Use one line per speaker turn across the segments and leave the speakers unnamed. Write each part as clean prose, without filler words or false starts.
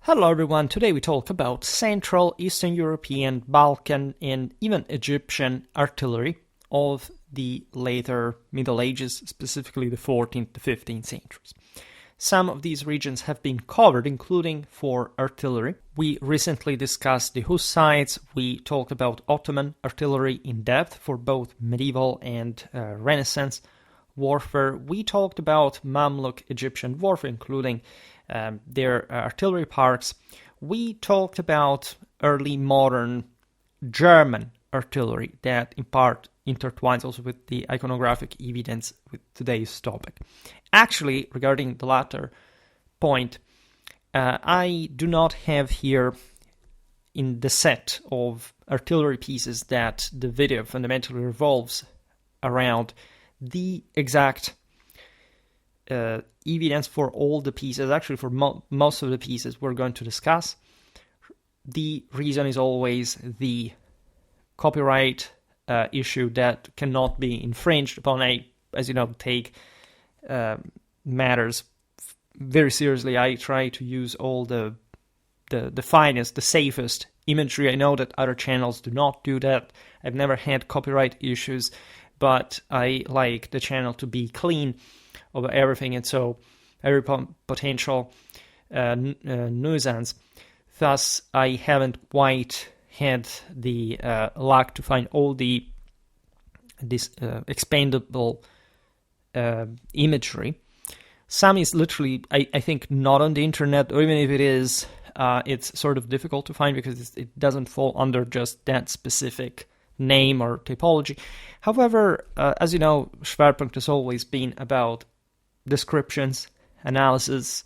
Hello everyone, today we talk about Central, Eastern European, Balkan and even Egyptian artillery of the later Middle Ages, specifically the 14th to 15th centuries. Some of these regions have been covered, including for artillery. We recently discussed the Hussites, we talked about Ottoman artillery in depth for both medieval and Renaissance warfare. We talked about Mamluk Egyptian warfare, including their artillery parks. We talked about early modern German artillery that in part intertwines also with the iconographic evidence with today's topic. Actually, regarding the latter point, I do not have here in the set of artillery pieces that the video fundamentally revolves around the exact evidence for all the pieces, actually for most of the pieces we're going to discuss. The reason is always the copyright issue that cannot be infringed upon. I, as you know, take matters very seriously. I try to use all the finest, the safest imagery. I know that other channels do not do that. I've never had copyright issues, but I like the channel to be clean of everything, and so every potential nuisance. Thus, I haven't quite had the luck to find all this expandable imagery. Some is literally, I think, not on the internet, or even if it is, it's sort of difficult to find because it doesn't fall under just that specific name or typology. However, as you know, Schwerpunkt has always been about descriptions, analysis,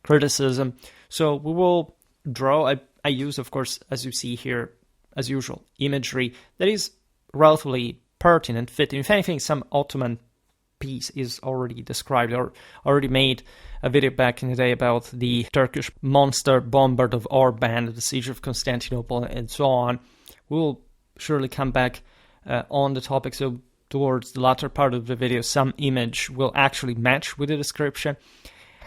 criticism. So we will draw, I use, of course, as you see here, as usual, imagery that is relatively pertinent, fitting. If anything, some Ottoman piece is already described or already made a video back in the day about the Turkish monster bombard of Orban, the siege of Constantinople, and so on. We will surely come back on the topic, so towards the latter part of the video, some image will actually match with the description.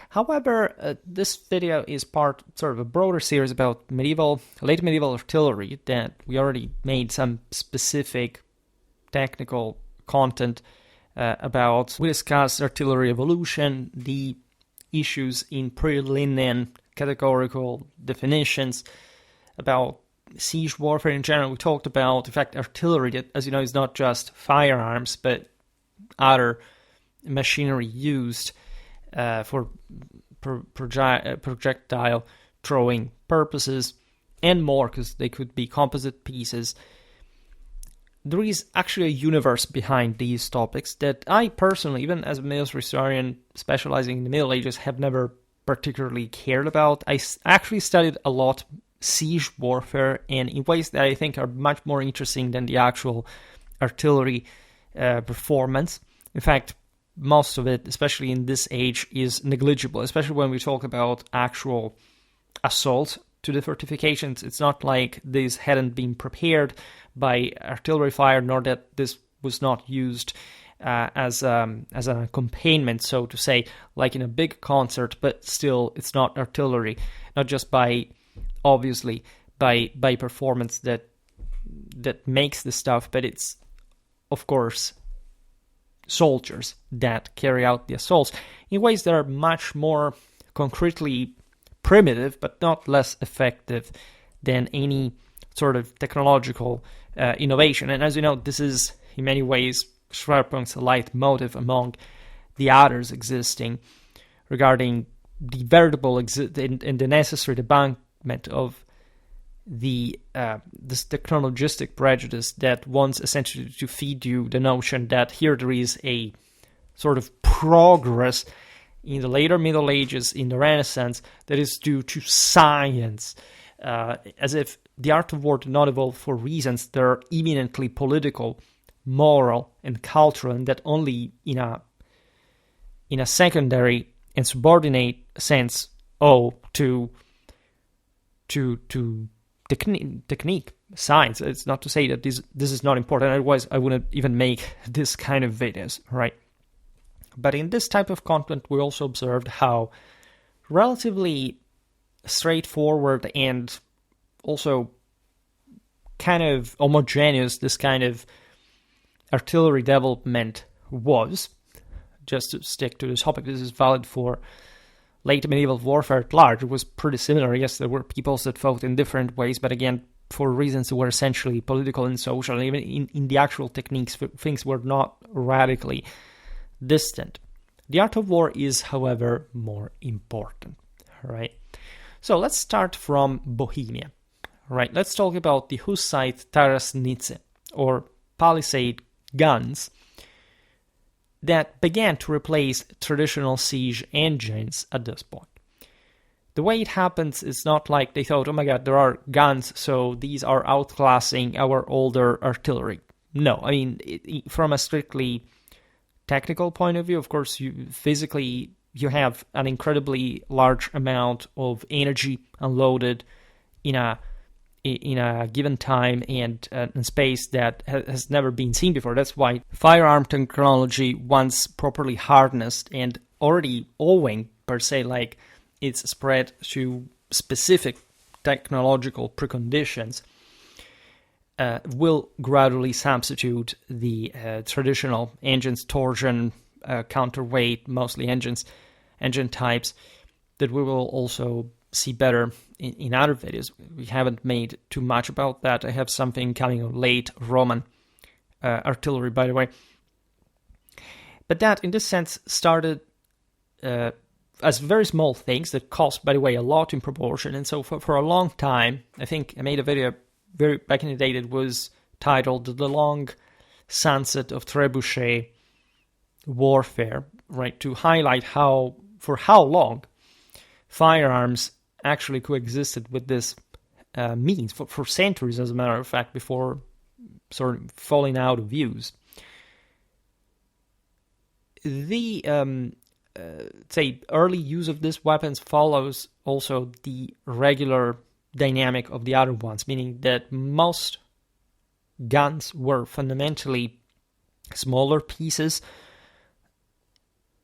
However, this video is part sort of a broader series about late medieval artillery that we already made some specific technical content about. We discussed artillery evolution, the issues in pre-Linnean categorical definitions, about siege warfare in general. We talked about, in fact, artillery that, as you know, is not just firearms, but other machinery used for projectile throwing purposes, and more, because they could be composite pieces. There is actually a universe behind these topics that I personally, even as a military historian specializing in the Middle Ages, have never particularly cared about. I actually studied a lot siege warfare, and in ways that I think are much more interesting than the actual artillery performance. In fact, most of it, especially in this age, is negligible, especially when we talk about actual assault to the fortifications. It's not like this hadn't been prepared by artillery fire, nor that this was not used as an accompaniment, so to say, like in a big concert, but still it's not artillery, not just by obviously by performance that makes the stuff, but it's of course soldiers that carry out the assaults in ways that are much more concretely primitive but not less effective than any sort of technological innovation. And as you know, this is in many ways Schwerpunkt's leitmotif among the others existing regarding the veritable and the necessary debunk of this technologistic prejudice that wants essentially to feed you the notion that here there is a sort of progress in the later Middle Ages, in the Renaissance, that is due to science, as if the art of war did not evolve for reasons that are eminently political, moral, and cultural, and that only in a secondary and subordinate sense owe to technique, science. It's not to say that this is not important, otherwise I wouldn't even make this kind of videos, right? But in this type of content, we also observed how relatively straightforward and also kind of homogeneous this kind of artillery development was. Just to stick to this topic, this is valid for late medieval warfare at large. It was pretty similar. Yes, there were peoples that fought in different ways, but again, for reasons that were essentially political and social, and even in the actual techniques, things were not radically distant. The art of war is, however, more important, right? So let's start from Bohemia, right? Let's talk about the Hussite tarasnice, or palisade guns, that began to replace traditional siege engines at this point. The way it happens is not like they thought, oh my god, there are guns, so these are outclassing our older artillery. No, I mean, from a strictly technical point of view, of course, you have an incredibly large amount of energy unloaded in a given time and space that has never been seen before. That's why firearm technology, once properly harnessed and already owing per se, like its spread to specific technological preconditions, will gradually substitute the traditional engines, torsion, counterweight, mostly engine types that we will also see better in other videos. We haven't made too much about that. I have something coming on late Roman artillery, by the way. But that, in this sense, started as very small things that cost, by the way, a lot in proportion. And so for a long time, I think I made a video very back in the day that was titled The Long Sunset of Trebuchet Warfare, right, to highlight for how long firearms actually coexisted with this means for centuries, as a matter of fact, before sort of falling out of use. The say early use of these weapons follows also the regular dynamic of the other ones, meaning that most guns were fundamentally smaller pieces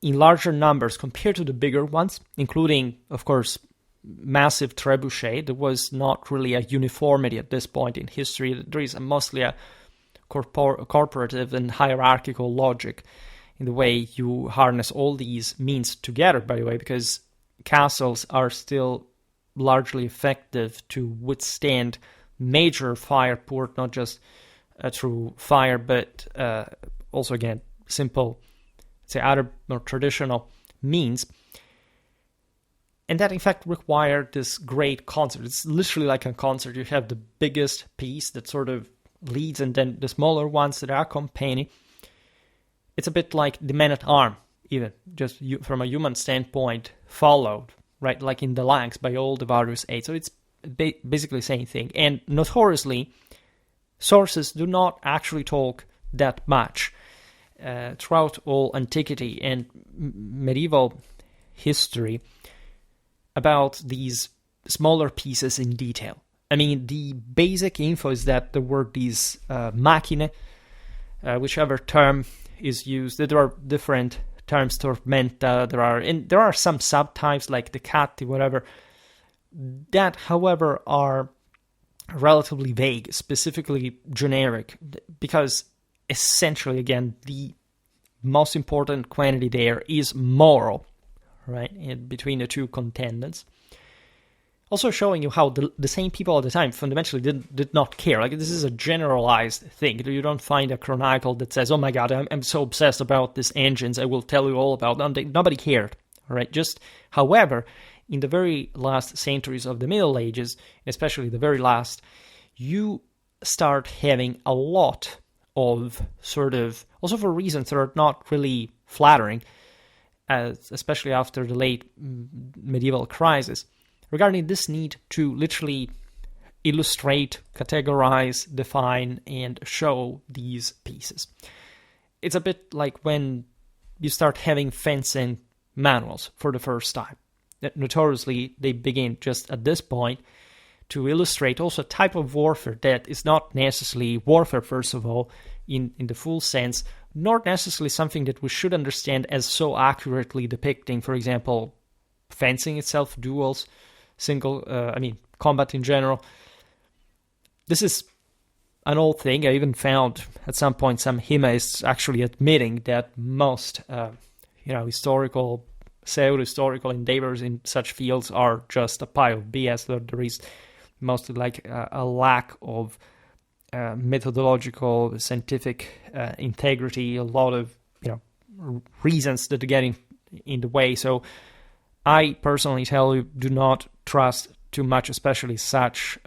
in larger numbers compared to the bigger ones, including, of course, massive trebuchet. There was not really a uniformity at this point in history. There is mostly a corporative and hierarchical logic in the way you harness all these means together, by the way, because castles are still largely effective to withstand major fire poured, not just through fire, but also, again, simple, say, other more traditional means. And that, in fact, required this great concert. It's literally like a concert. You have the biggest piece that sort of leads, and then the smaller ones that accompany. It's a bit like the man-at-arm, even, just from a human standpoint, followed, right, like in the Lanks by all the various aids. So it's basically the same thing. And notoriously, sources do not actually talk that much throughout all antiquity and medieval history about these smaller pieces in detail. I mean, the basic info is that there were these machine, whichever term is used. There are different terms, tormenta, there are some subtypes like the catti, whatever, that, however, are relatively vague, specifically generic, because essentially, again, the most important quantity there is moral, right, between the two contendants. Also showing you how the same people at the time fundamentally did not care. Like, this is a generalized thing. You don't find a chronicle that says, oh my god, I'm so obsessed about these engines, I will tell you all about them. Nobody cared, right? Just, however, in the very last centuries of the Middle Ages, especially the very last, you start having a lot of sort of, also for reasons that are not really flattering, especially after the late medieval crisis, regarding this need to literally illustrate, categorize, define, and show these pieces. It's a bit like when you start having fencing manuals for the first time. Notoriously, they begin just at this point to illustrate also a type of warfare that is not necessarily warfare, first of all, in the full sense, nor necessarily something that we should understand as so accurately depicting, for example, fencing itself, duels, combat in general. This is an old thing. I even found at some point some Himaists actually admitting that most, pseudo-historical endeavors in such fields are just a pile of BS. There is mostly like a lack of methodological, scientific integrity, a lot of reasons that get in the way. So I personally tell you, do not trust too much, especially such.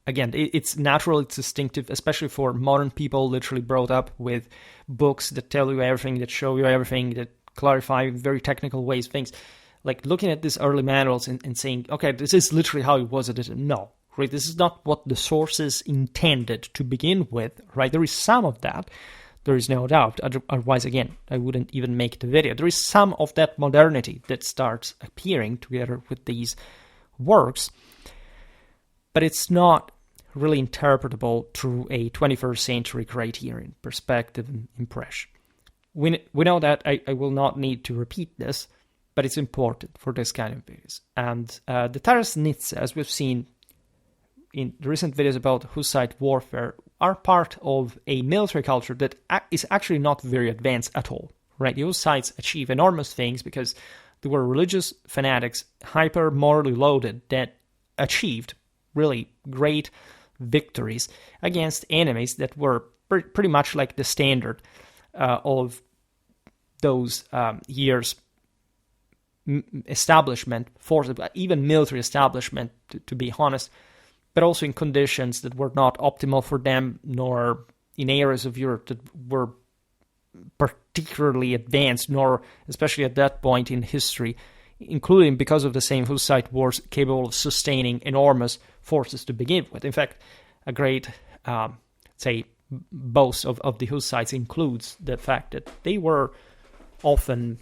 Again, it's natural, it's instinctive, especially for modern people literally brought up with books that tell you everything, that show you everything, that clarify in very technical ways things. Like looking at these early manuals and saying, okay, this is literally how it was. No, right? This is not what the sources intended to begin with, right? There is some of that. There is no doubt. Otherwise, again, I wouldn't even make the video. There is some of that modernity that starts appearing together with these works, but it's not really interpretable through a 21st century criterion, perspective, and impression. We know that. I will not need to repeat this, but it's important for this kind of videos. And the tarasnice, as we've seen in the recent videos about Hussite warfare, are part of a military culture that is actually not very advanced at all, right? The Hussites achieve enormous things because they were religious fanatics, hyper morally loaded, that achieved really great victories against enemies that were pretty much like the standard of those years' establishment forces, even military establishment, to be honest, but also in conditions that were not optimal for them, nor in areas of Europe that were particularly advanced, nor especially at that point in history, including because of the same Hussite wars, capable of sustaining enormous forces to begin with. In fact, a great, boast of the Hussites includes the fact that they were often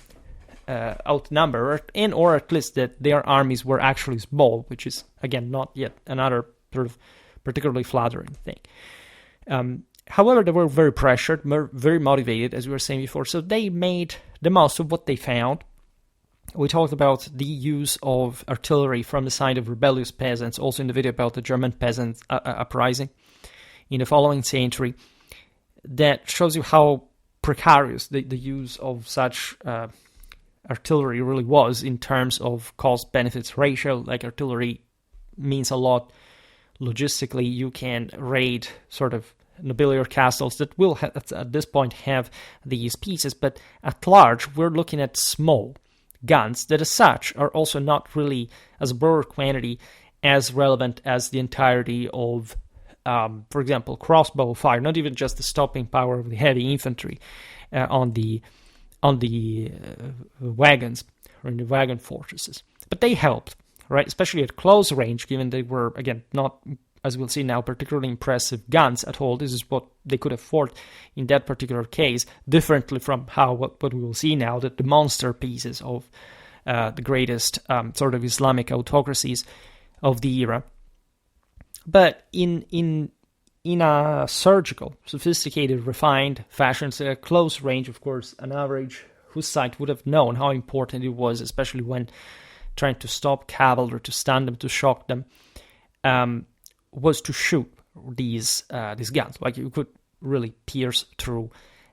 outnumbered, or at least that their armies were actually small, which is, again, not yet another sort of particularly flattering thing. However, they were very pressured, very motivated, as we were saying before, so they made the most of what they found. We talked about the use of artillery from the side of rebellious peasants, also in the video about the German peasants uprising in the following century. That shows you how precarious the use of such artillery really was in terms of cost-benefits ratio. Like, artillery means a lot logistically. You can raid sort of nobiliary castles that will at this point have these pieces, but at large we're looking at small guns that as such are also not really, as a broader quantity, as relevant as the entirety of, for example, crossbow fire, not even just the stopping power of the heavy infantry on the wagons or in the wagon fortresses. But they helped, right? Especially at close range, given they were, again, not, as we'll see now, particularly impressive guns at all. This is what they could afford in that particular case, differently from what we will see now, that the monster pieces of the greatest sort of Islamic autocracies of the era. But in a surgical, sophisticated, refined fashion, so at close range, of course, an average Hussite would have known how important it was, especially when trying to stop cavalry, to stun them, to shock them, was to shoot these guns. Like, you could really pierce through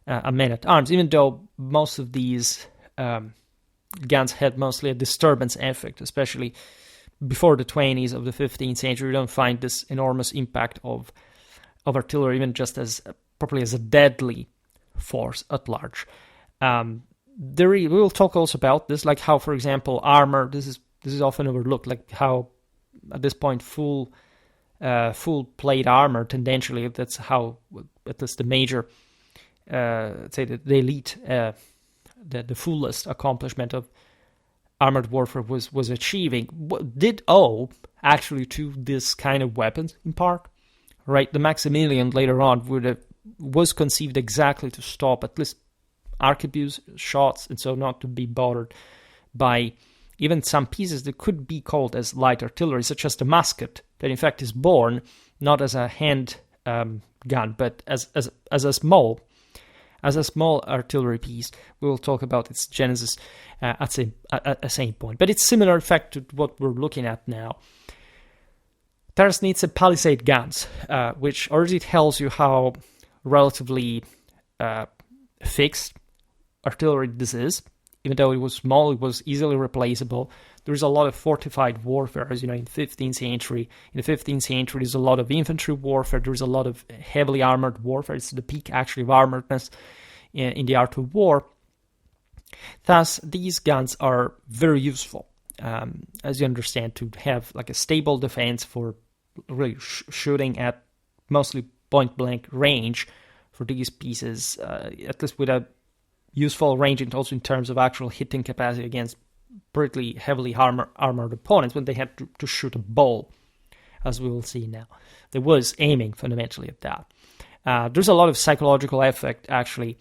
a man-at-arms, even though most of these guns had mostly a disturbance effect, especially before the 20s of the 15th century. You don't find this enormous impact of artillery, even just as properly as a deadly force at large. We will talk also about this, like how, for example, armor. This is often overlooked, like how at this point full plate armor, tendentially, that's how at least the major, say the elite, the fullest accomplishment of armored warfare was achieving, did owe actually to this kind of weapons in part, right? The Maximilian later on was conceived exactly to stop at least arquebus shots, and so not to be bothered by even some pieces that could be called as light artillery, such as the musket, that in fact is born not as a hand gun, but as a small as a small artillery piece. We will talk about its genesis at a same point. But it's similar, in fact, to what we're looking at now. Tarasnice palisade guns, which already tells you how relatively fixed artillery this is. Even though it was small, it was easily replaceable. There's a lot of fortified warfare, as you know, in the 15th century. In the 15th century, there's a lot of infantry warfare. There's a lot of heavily armored warfare. It's the peak, actually, of armoredness in the art of war. Thus, these guns are very useful, as you understand, to have like a stable defense for really shooting at mostly point-blank range for these pieces, at least with a useful range, and also in terms of actual hitting capacity against pretty heavily armored opponents when they had to shoot a ball, as we will see now. There was aiming fundamentally at that. There's a lot of psychological effect actually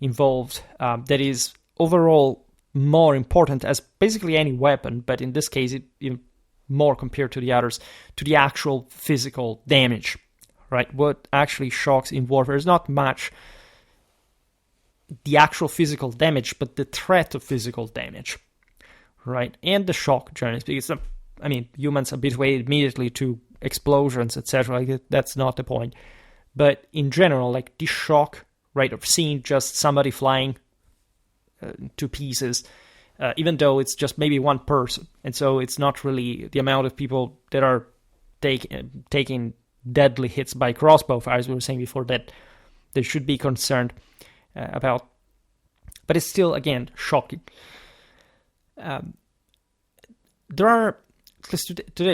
involved that is overall more important as basically any weapon, but in this case it more compared to the others, to the actual physical damage, right? What actually shocks in warfare is not much the actual physical damage, but the threat of physical damage, right? And the shock journeys, because, humans habituate immediately to explosions, etc. Like, that's not the point. But in general, like the shock, right, of seeing just somebody flying to pieces, even though it's just maybe one person. And so it's not really the amount of people that are taking deadly hits by crossbow fire, as we were saying before, that they should be concerned about, but it's still, again, shocking. Today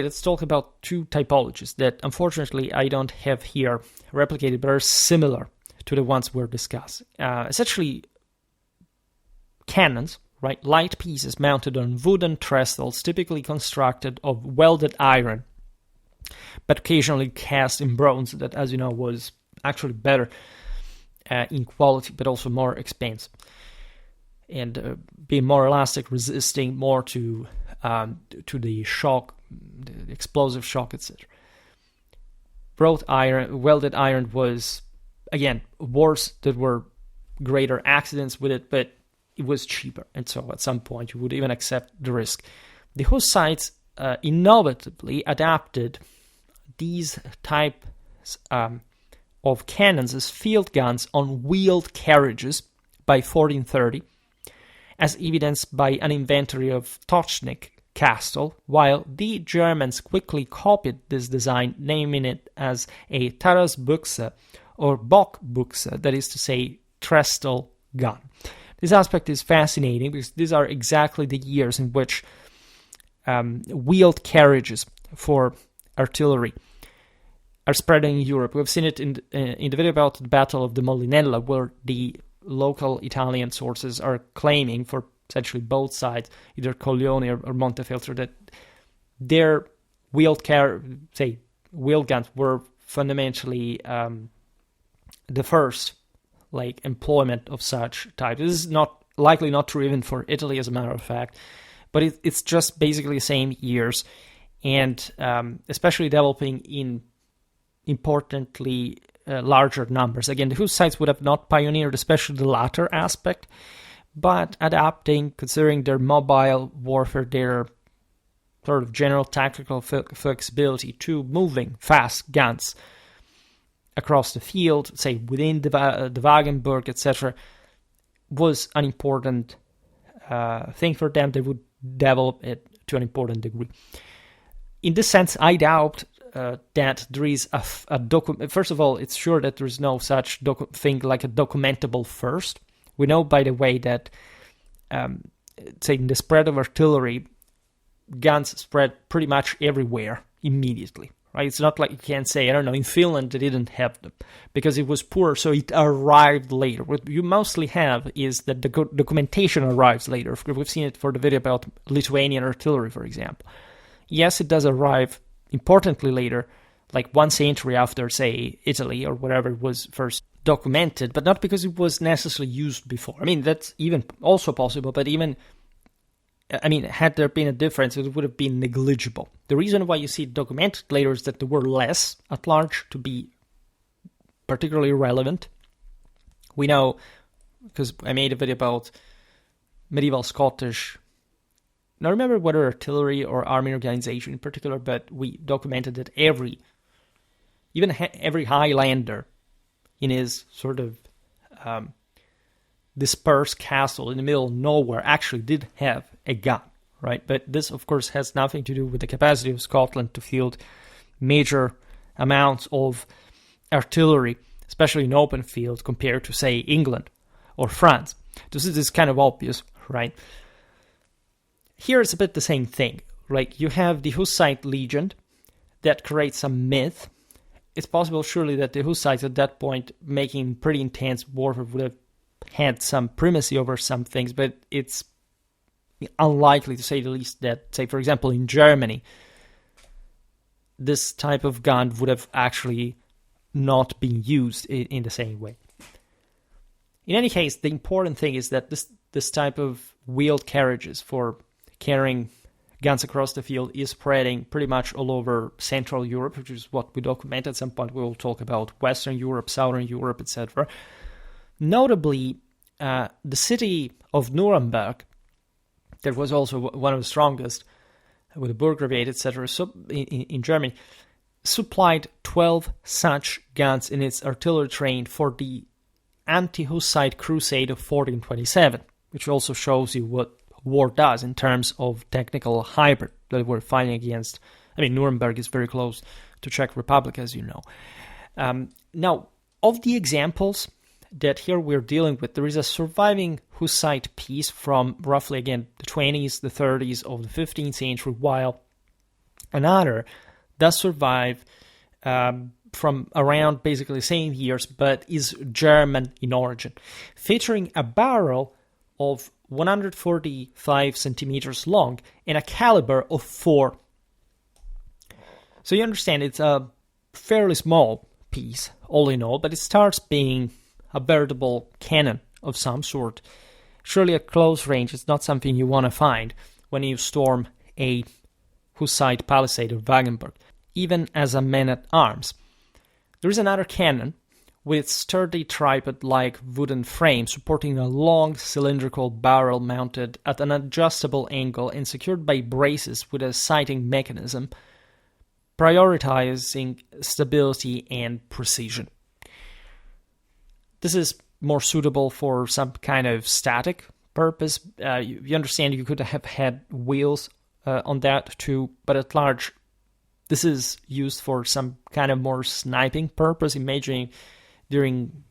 let's talk about two typologies that unfortunately I don't have here replicated, but are similar to the ones we're discussing. Essentially, cannons, right? Light pieces mounted on wooden trestles, typically constructed of welded iron, but occasionally cast in bronze, that, as you know, was actually better in quality, but also more expensive, and being more elastic, resisting more to the shock, the explosive shock, etc. Welded iron was, again, worse. There were greater accidents with it, but it was cheaper, and so at some point you would even accept the risk. The Hussites innovatively adapted these types of cannons as field guns on wheeled carriages by 1430, as evidenced by an inventory of Tochnik Castle, while the Germans quickly copied this design, naming it as a Tarasbuchse or Bockbuchse, that is to say, trestle gun. This aspect is fascinating because these are exactly the years in which wheeled carriages for artillery are spreading in Europe. We've seen it in the video about the Battle of the Molinella, where the local Italian sources are claiming for essentially both sides, either Coglione or Montefeltro, that their wheeled guns were fundamentally the first employment of such type. This is likely not true even for Italy, as a matter of fact, but it's just basically the same years, and especially developing in importantly larger numbers. Again, the Hussites would have not pioneered, especially the latter aspect, but adapting, considering their mobile warfare, their sort of general tactical flexibility to moving fast guns across the field, say within the Wagenburg, etc., was an important thing for them. They would develop it to an important degree. In this sense, I doubt that there is a document. First of all, it's sure that there is no such thing like a documentable first. We know, by the way, that say in the spread of artillery, guns spread pretty much everywhere immediately. Right? It's not like you can say, I don't know, in Finland they didn't have them because it was poor, so it arrived later. What you mostly have is that the documentation arrives later. We've seen it for the video about Lithuanian artillery, for example. Yes, it does arrive importantly later, like 1 century after, say, Italy or whatever was first documented, but not because it was necessarily used before. I mean, that's even also possible, but even, had there been a difference, it would have been negligible. The reason why you see it documented later is that there were less at large to be particularly relevant. We know because I made a video about medieval Scottish. Now, I remember whether artillery or army organization in particular, but we documented that every Highlander in his sort of dispersed castle in the middle of nowhere actually did have a gun, right? But this, of course, has nothing to do with the capacity of Scotland to field major amounts of artillery, especially in open field, compared to, say, England or France. This is kind of obvious, right? Here it's a bit the same thing. Like, you have the Hussite legend that creates some myth. It's possible, surely, that the Hussites at that point, making pretty intense warfare, would have had some primacy over some things, but it's unlikely, to say the least, that, say, for example, in Germany, this type of gun would have actually not been used in the same way. In any case, the important thing is that this type of wheeled carriages for carrying guns across the field is spreading pretty much all over Central Europe, which is what we document. At some point we will talk about Western Europe, Southern Europe, etc. Notably, the city of Nuremberg, that was also one of the strongest with the Burgbrigade, etc., in Germany, supplied 12 such guns in its artillery train for the anti-Hussite crusade of 1427, which also shows you what war does in terms of technical hybrid that we're fighting against. I mean, Nuremberg is very close to Czech Republic, as you know. Now, of the examples that here we're dealing with, there is a surviving Hussite piece from roughly, again, the 20s, the 30s of the 15th century, while another does survive from around basically the same years, but is German in origin, featuring a barrel of 145 centimeters long and a caliber of 4. So you understand it's a fairly small piece, all in all, but it starts being a veritable cannon of some sort. Surely at close range, it's not something you want to find when you storm a Hussite palisade or Wagenburg, even as a man-at-arms. There is another cannon with sturdy tripod-like wooden frame supporting a long cylindrical barrel mounted at an adjustable angle and secured by braces with a sighting mechanism, prioritizing stability and precision. This is more suitable for some kind of static purpose. You understand you could have had wheels on that too, but at large, this is used for some kind of more sniping purpose. Imagine during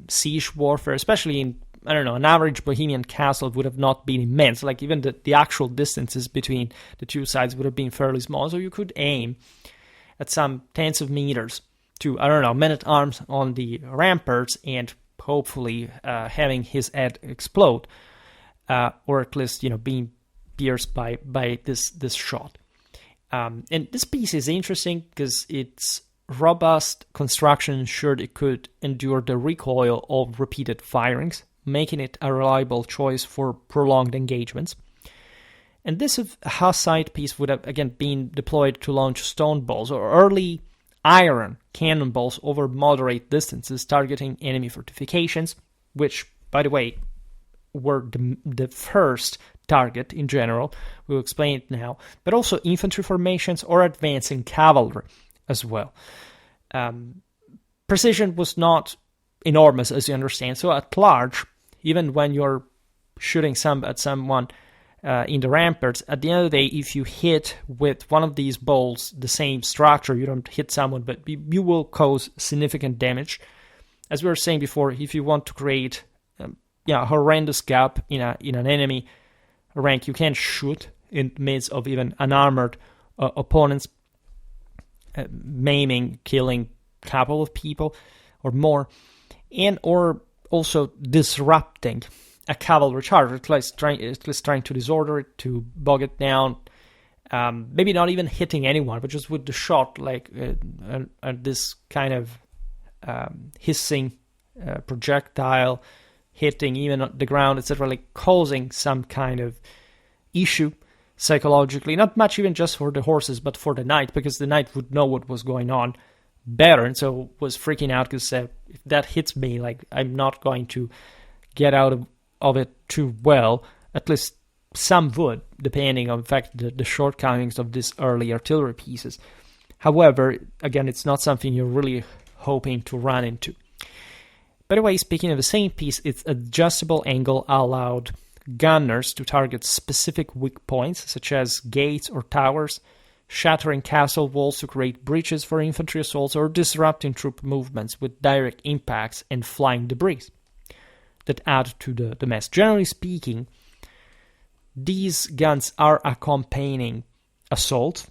siege warfare, especially in, I don't know, an average Bohemian castle would have not been immense. Like, even the actual distances between the two sides would have been fairly small. So you could aim at some tens of meters to, I don't know, men-at-arms on the ramparts and hopefully having his head explode, or at least, being pierced by this shot. And this piece is interesting because its robust construction ensured it could endure the recoil of repeated firings, making it a reliable choice for prolonged engagements. And this Hussite piece would have, again, been deployed to launch stone balls or early iron cannonballs over moderate distances, targeting enemy fortifications, which, by the way, were the first target in general. We'll explain it now. But also infantry formations or advancing cavalry as well. Precision was not enormous, as you understand. So at large, even when you're shooting at someone in the ramparts, at the end of the day, if you hit with one of these bolts the same structure, you don't hit someone, but you will cause significant damage. As we were saying before, if you want to create a horrendous gap in an enemy rank, you can shoot in the midst of even unarmored opponents, maiming, killing a couple of people or more, or also disrupting a cavalry charge, at least trying to disorder it, to bog it down, maybe not even hitting anyone, but just with the shot, like this kind of hissing projectile hitting even the ground, etc., like causing some kind of issue psychologically, not much even just for the horses, but for the knight, because the knight would know what was going on better, and so was freaking out because if that hits me, like, I'm not going to get out of it too well. At least some would, depending on, in fact, the shortcomings of these early artillery pieces. However, again, it's not something you're really hoping to run into. By the way, speaking of the same piece, its adjustable angle allowed gunners to target specific weak points, such as gates or towers, shattering castle walls to create breaches for infantry assaults, or disrupting troop movements with direct impacts and flying debris that add to the mess. Generally speaking, these guns are accompanying assault,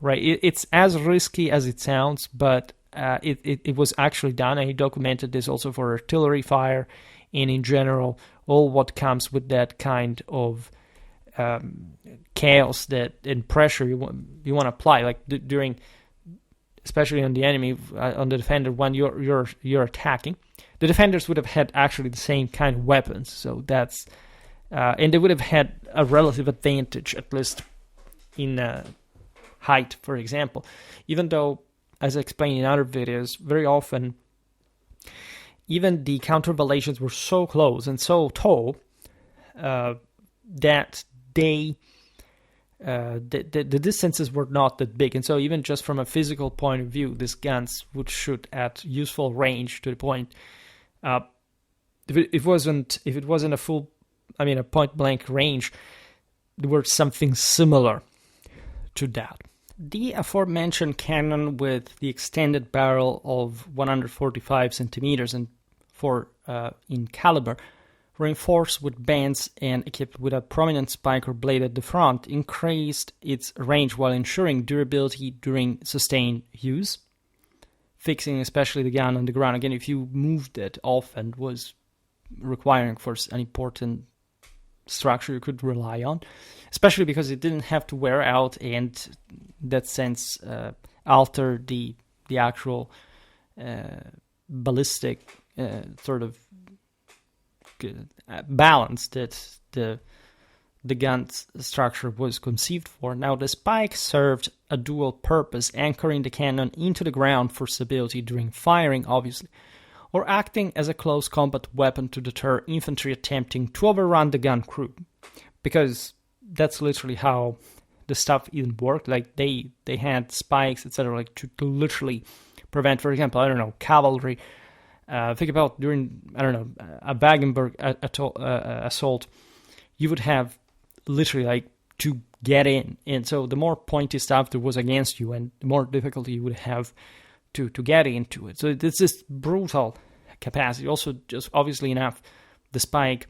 right? It's as risky as it sounds, but it was actually done. I documented this also for artillery fire, and in general, all what comes with that kind of chaos that and pressure you want to apply, like during, especially on the enemy, on the defender when you're attacking. The defenders would have had actually the same kind of weapons, so that's and they would have had a relative advantage, at least in height, for example. Even though, as I explained in other videos, very often even the countervallations were so close and so tall that the distances were not that big, and so even just from a physical point of view, these guns would shoot at useful range to the point. If it wasn't a full, a point blank range, there was something similar to that. The aforementioned cannon with the extended barrel of 145 centimeters and 4 in caliber, reinforced with bands and equipped with a prominent spike or blade at the front, increased its range while ensuring durability during sustained use. Fixing especially the gun on the ground, again, if you moved it often, was requiring for an important structure you could rely on, especially because it didn't have to wear out and in that sense alter the actual ballistic sort of balance that the gun's structure was conceived for. Now, the spike served a dual purpose, anchoring the cannon into the ground for stability during firing, obviously, or acting as a close combat weapon to deter infantry attempting to overrun the gun crew, because that's literally how the stuff even worked. Like they had spikes, etc., like to literally prevent, for example, cavalry. Think about during, a Wagenburg assault, you would have literally like to get in, and so the more pointy stuff there was against you, and the more difficulty you would have to get into it. So it's this brutal capacity. Also, just obviously enough, the spike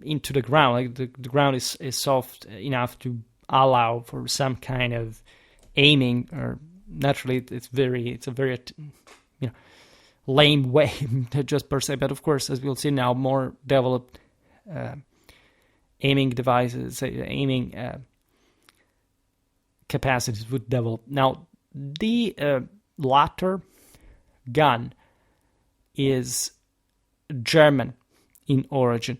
into the ground, like the ground is soft enough to allow for some kind of aiming, or naturally it's a very lame way just per se, but of course, as we'll see now, more developed aiming devices, aiming capacities would develop. Now, the latter gun is German in origin,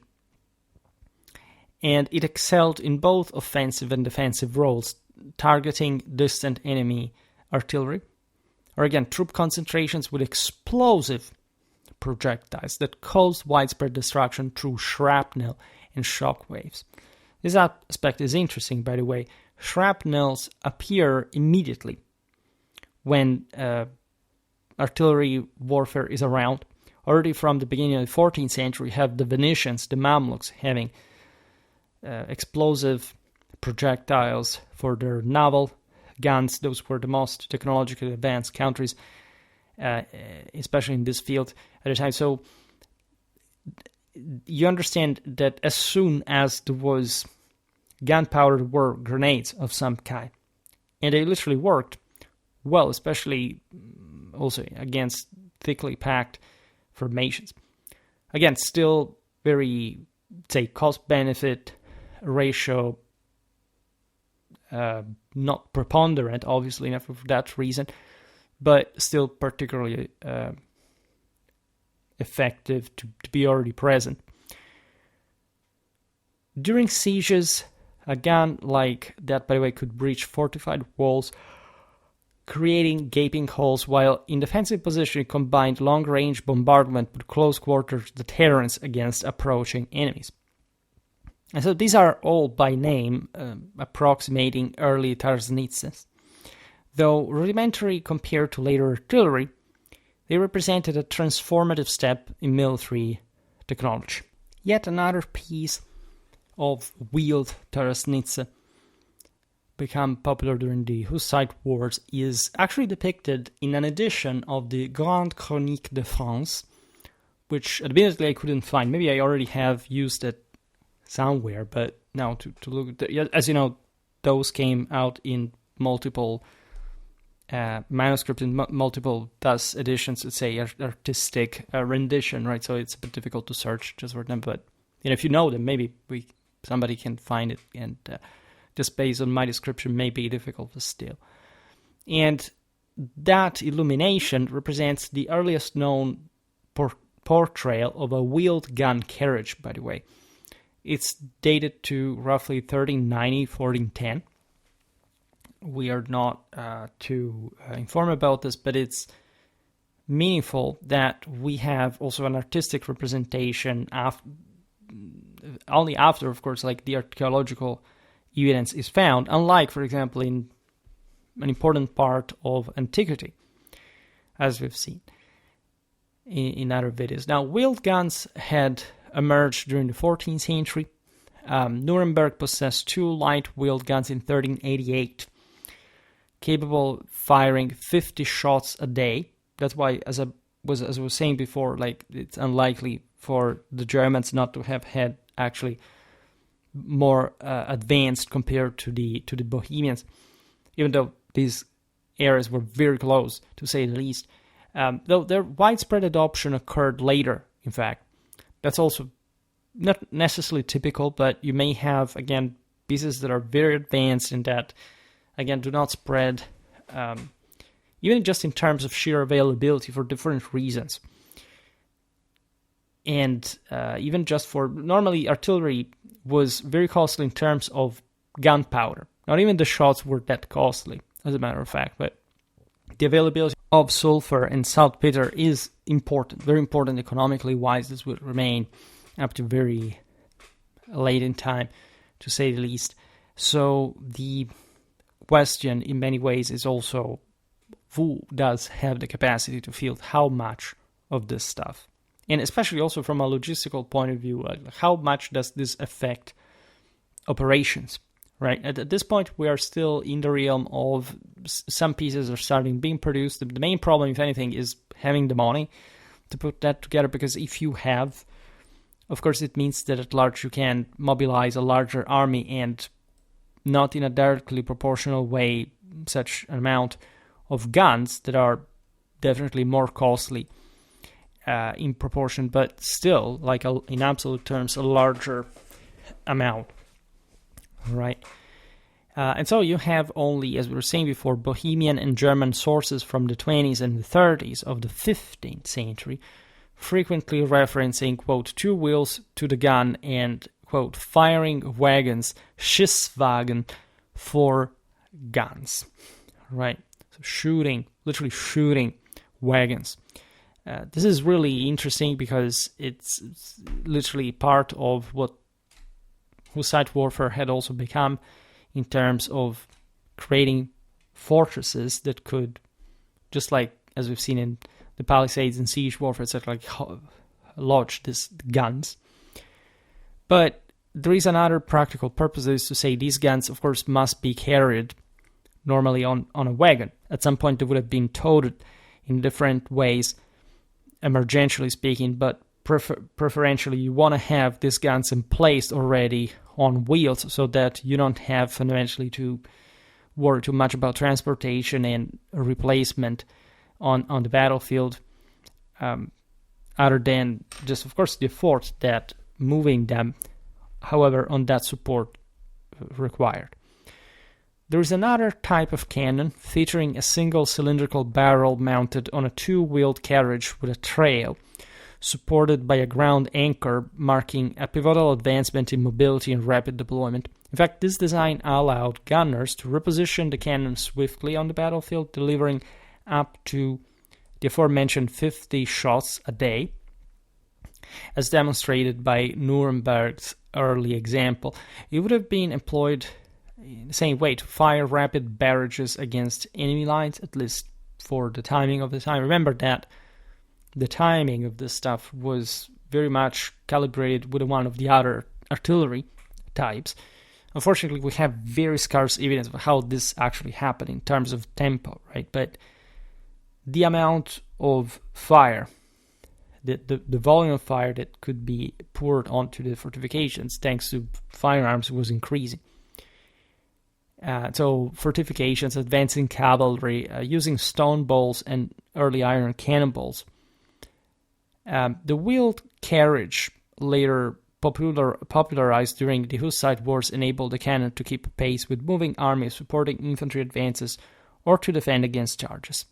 and it excelled in both offensive and defensive roles, targeting distant enemy artillery, or again, troop concentrations with explosive projectiles that caused widespread destruction through shrapnel and shockwaves. This aspect is interesting, by the way. Shrapnels appear immediately when artillery warfare is around. Already from the beginning of the 14th century, you have the Venetians, the Mamluks, having explosive projectiles for their naval guns. Those were the most technologically advanced countries, especially in this field at the time. So you understand that as soon as there was gunpowder, there were grenades of some kind, and they literally worked well, especially also against thickly packed formations. Again, still very, say, cost-benefit ratio, not preponderant, obviously, enough for that reason, but still particularly effective to be already present. During sieges, a gun like that, by the way, could breach fortified walls creating gaping holes, while in defensive position it combined long-range bombardment with close-quarters deterrence against approaching enemies. And so these are all by name approximating early tarasnices. Though rudimentary compared to later artillery, they represented a transformative step in military technology. Yet another piece of wheeled tarasnice become popular during the Hussite Wars is actually depicted in an edition of the Grande Chronique de France, which admittedly I couldn't find. Maybe I already have used it somewhere, but now to look at as you know, those came out in multiple manuscripts in multiple thus editions. Let's say artistic rendition, right? So it's a bit difficult to search just for them, but if you know them, maybe somebody can find it, and just based on my description may be difficult, but still. And that illumination represents the earliest known portrayal of a wheeled gun carriage, by the way. It's dated to roughly 1390, 1410. We are not too informed about this, but it's meaningful that we have also an artistic representation only after, of course, like the archaeological evidence is found, unlike, for example, in an important part of antiquity, as we've seen in other videos. Now, wheeled guns had emerged during the 14th century. Nuremberg possessed 2 light wheeled guns in 1388, capable of firing 50 shots a day. That's why, as I was saying before, like it's unlikely for the Germans not to have had actually more advanced compared to the Bohemians, even though these areas were very close, to say the least. Though their widespread adoption occurred later, in fact. That's also not necessarily typical, but you may have, again, pieces that are very advanced and that, again, do not spread, even just in terms of sheer availability for different reasons. And even just for, normally artillery was very costly in terms of gunpowder. Not even the shots were that costly, as a matter of fact, but the availability of sulfur and saltpeter is important, very important economically wise. This would remain up to very late in time, to say the least. So the question in many ways is also who does have the capacity to field how much of this stuff? And especially also from a logistical point of view, how much does this affect operations, right? At this point, we are still in the realm of some pieces are starting being produced. The main problem, if anything, is having the money to put that together, because if you have, of course, it means that at large you can mobilize a larger army and not in a directly proportional way such an amount of guns that are definitely more costly in proportion, but still, like in absolute terms, a larger amount, right? And so you have only, as we were saying before, Bohemian and German sources from the 20s and the 30s of the 15th century, frequently referencing, quote, 2 wheels to the gun and, quote, firing wagons, Schießwagen, for guns, right? So literally shooting wagons. This is really interesting because it's literally part of what Hussite warfare had also become in terms of creating fortresses that could, just like as we've seen in the Palisades and siege warfare, etc., like lodge these guns. But there is another practical purpose, is to say these guns, of course, must be carried normally on a wagon. At some point, they would have been towed in different ways, emergentially speaking, but preferentially you want to have these guns in place already on wheels so that you don't have fundamentally to worry too much about transportation and replacement on the battlefield, other than just, of course, the effort that moving them, however, on that support required. There is another type of cannon featuring a single cylindrical barrel mounted on a 2-wheeled carriage with a trail, supported by a ground anchor, marking a pivotal advancement in mobility and rapid deployment. In In fact, this design allowed gunners to reposition the cannon swiftly on the battlefield, delivering up to the aforementioned 50 shots a day, as demonstrated by Nuremberg's early example. It would have been employed in the same way to fire rapid barrages against enemy lines, at least for the timing of the time. Remember that the timing of this stuff was very much calibrated with one of the other artillery types. Unfortunately, we have very scarce evidence of how this actually happened in terms of tempo, right? But the amount of fire, the volume of fire that could be poured onto the fortifications thanks to firearms was increasing. So fortifications, advancing cavalry, using stone balls and early iron cannonballs. The wheeled carriage, later popularized during the Hussite wars, enabled the cannon to keep pace with moving armies, supporting infantry advances, or to defend against charges,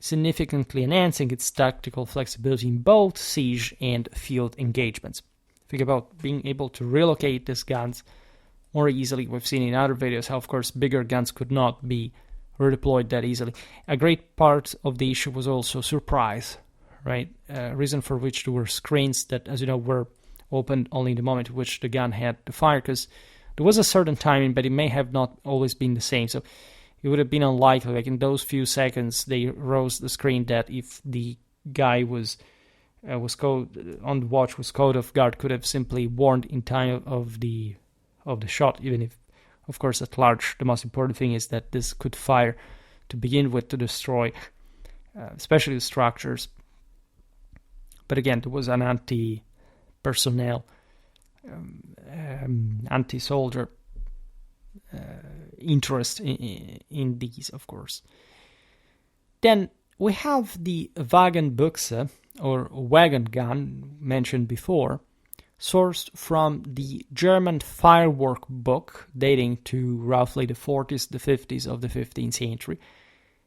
significantly enhancing its tactical flexibility in both siege and field engagements. Think about being able to relocate these guns more easily. We've seen in other videos how, of course, bigger guns could not be redeployed that easily. A great part of the issue was also surprise, right? Reason for which there were screens that, as you know, were opened only in the moment in which the gun had to fire, because there was a certain timing, but it may have not always been the same. So it would have been unlikely, like in those few seconds, they rose the screen that if the guy was caught on the watch, was caught off guard, could have simply warned in time of the shot, even if, of course, at large, the most important thing is that this could fire to begin with to destroy, especially the structures. But again, there was an anti-personnel, anti-soldier interest in these, of course. Then we have the Wagenbüchse, or wagon gun, mentioned before, sourced from the German firework book dating to roughly the 40s, the 50s of the 15th century,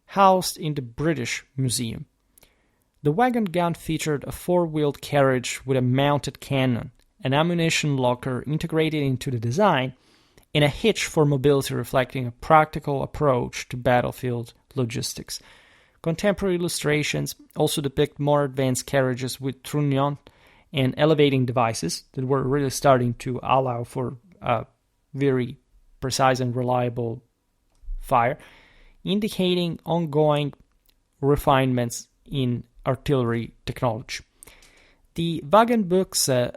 housed in the British Museum. The wagon gun featured a four-wheeled carriage with a mounted cannon, an ammunition locker integrated into the design, and a hitch for mobility, reflecting a practical approach to battlefield logistics. Contemporary illustrations also depict more advanced carriages with trunnion and elevating devices that were really starting to allow for very precise and reliable fire, indicating ongoing refinements in artillery technology. The Wagenbüchse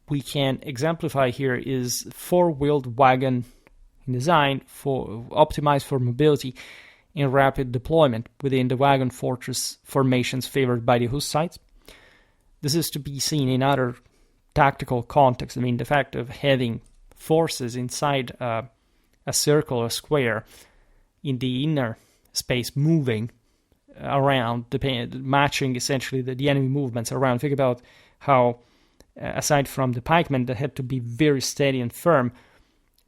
we can exemplify here is four-wheeled wagon in design optimized for mobility and rapid deployment within the wagon fortress formations favored by the Hussites. This is to be seen in other tactical contexts. I mean, the fact of having forces inside a circle or square in the inner space moving around, matching essentially the enemy movements around. Think about how, aside from the pikemen that had to be very steady and firm,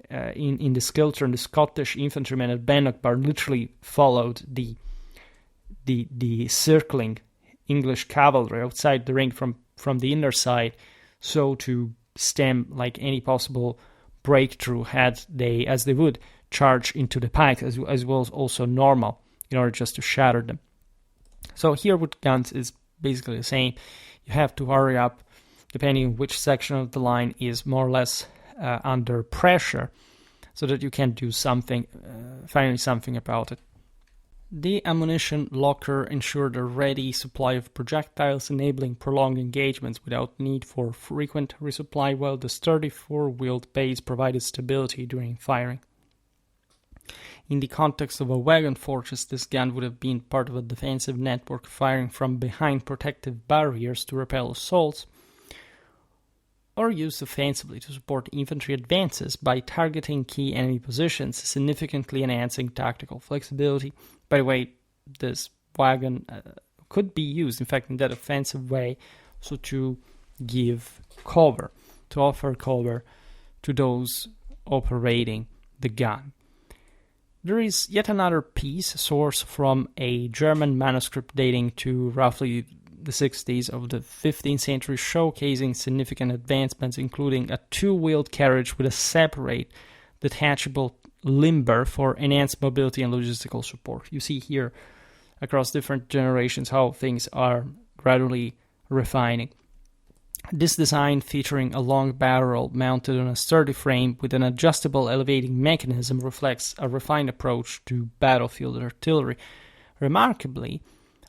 in the Skiltern, the Scottish infantrymen at Bannockburn literally followed the circling English cavalry outside the ring from the inner side, so to stem like any possible breakthrough as they would charge into the pike, as well as also normal, in order just to shatter them. So here with guns is basically the same. You have to hurry up depending on which section of the line is more or less under pressure, so that you can do something, finally something about it. The ammunition locker ensured a ready supply of projectiles, enabling prolonged engagements without need for frequent resupply, while the sturdy four-wheeled base provided stability during firing. In the context of a wagon fortress, this gun would have been part of a defensive network, firing from behind protective barriers to repel assaults, or used offensively to support infantry advances by targeting key enemy positions, significantly enhancing tactical flexibility. By the way, this wagon could be used, in fact, in that offensive way, so to give cover, to offer cover to those operating the gun. There is yet another piece sourced from a German manuscript dating to roughly the 60s of the 15th century, showcasing significant advancements, including a two-wheeled carriage with a separate detachable limber for enhanced mobility and logistical support. You see here across different generations how things are gradually refining. This design, featuring a long barrel mounted on a sturdy frame with an adjustable elevating mechanism, reflects a refined approach to battlefield artillery. Remarkably,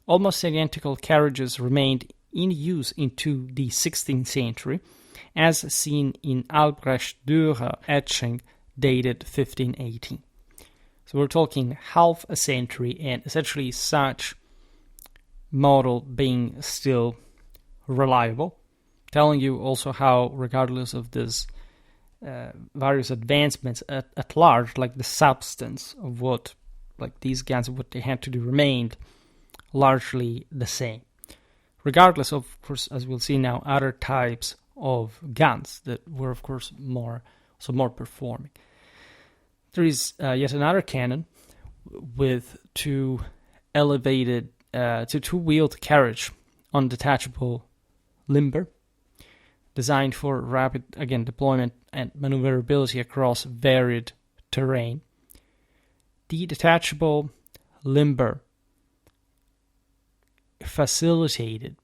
almost identical carriages remained in use into the 16th century, as seen in Albrecht Dürer etching dated 1518. So we're talking half a century, and essentially such model being still reliable, telling you also how, regardless of this various advancements at large, like the substance of what like these guns, what they had to do, remained largely the same, regardless of course, as we'll see now, other types of guns that were of course more performing. There is yet another cannon with two-wheeled carriage on detachable limber, designed for rapid, again, deployment and maneuverability across varied terrain. The detachable limber facilitated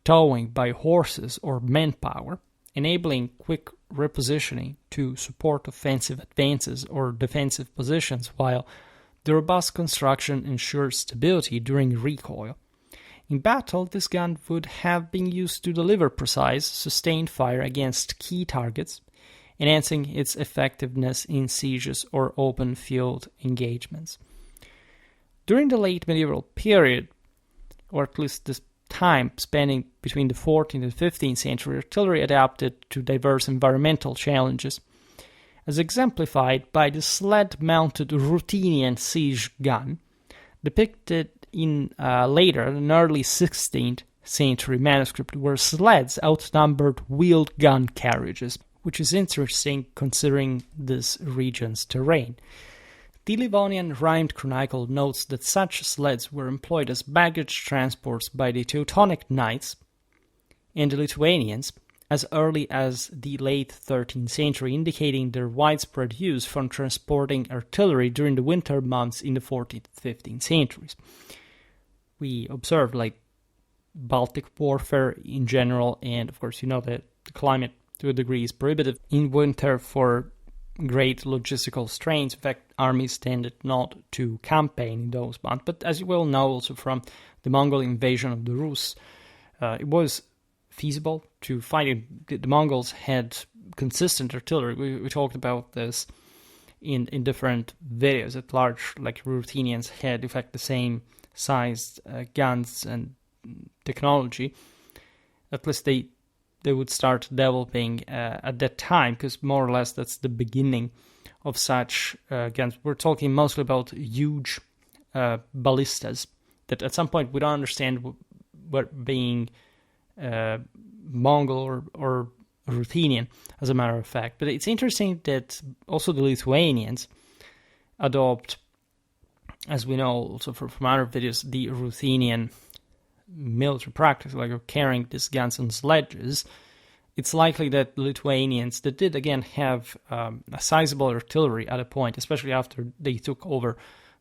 towing by horses or manpower, enabling quick repositioning to support offensive advances or defensive positions, while the robust construction ensures stability during recoil. In battle, this gun would have been used to deliver precise, sustained fire against key targets, enhancing its effectiveness in sieges or open field engagements. During the late medieval period, or at least this time spanning between the 14th and 15th century, artillery adapted to diverse environmental challenges, as exemplified by the sled-mounted Ruthenian siege gun, depicted in later, an early 16th century manuscript where sleds outnumbered wheeled gun carriages, which is interesting considering this region's terrain. The Livonian Rhymed Chronicle notes that such sleds were employed as baggage transports by the Teutonic Knights and the Lithuanians as early as the late 13th century, indicating their widespread use for transporting artillery during the winter months in the 14th and 15th centuries. We observed Baltic warfare in general, and of course you know that the climate to a degree is prohibitive in winter for great logistical strains. In fact, armies tended not to campaign in those months. But as you well know also from the Mongol invasion of the Rus, it was feasible to fight it. The Mongols had consistent artillery. We talked about this in different videos at large. Like Ruthenians had, in fact, the same sized guns and technology. At least they would start developing at that time, because more or less that's the beginning of such guns. We're talking mostly about huge ballistas that at some point we don't understand what being Mongol or Ruthenian, as a matter of fact. But it's interesting that also the Lithuanians adopt, as we know also from other videos, the Ruthenian military practice, like of carrying these guns on sledges. It's likely that the Lithuanians, that did again have a sizable artillery at a point, especially after they took over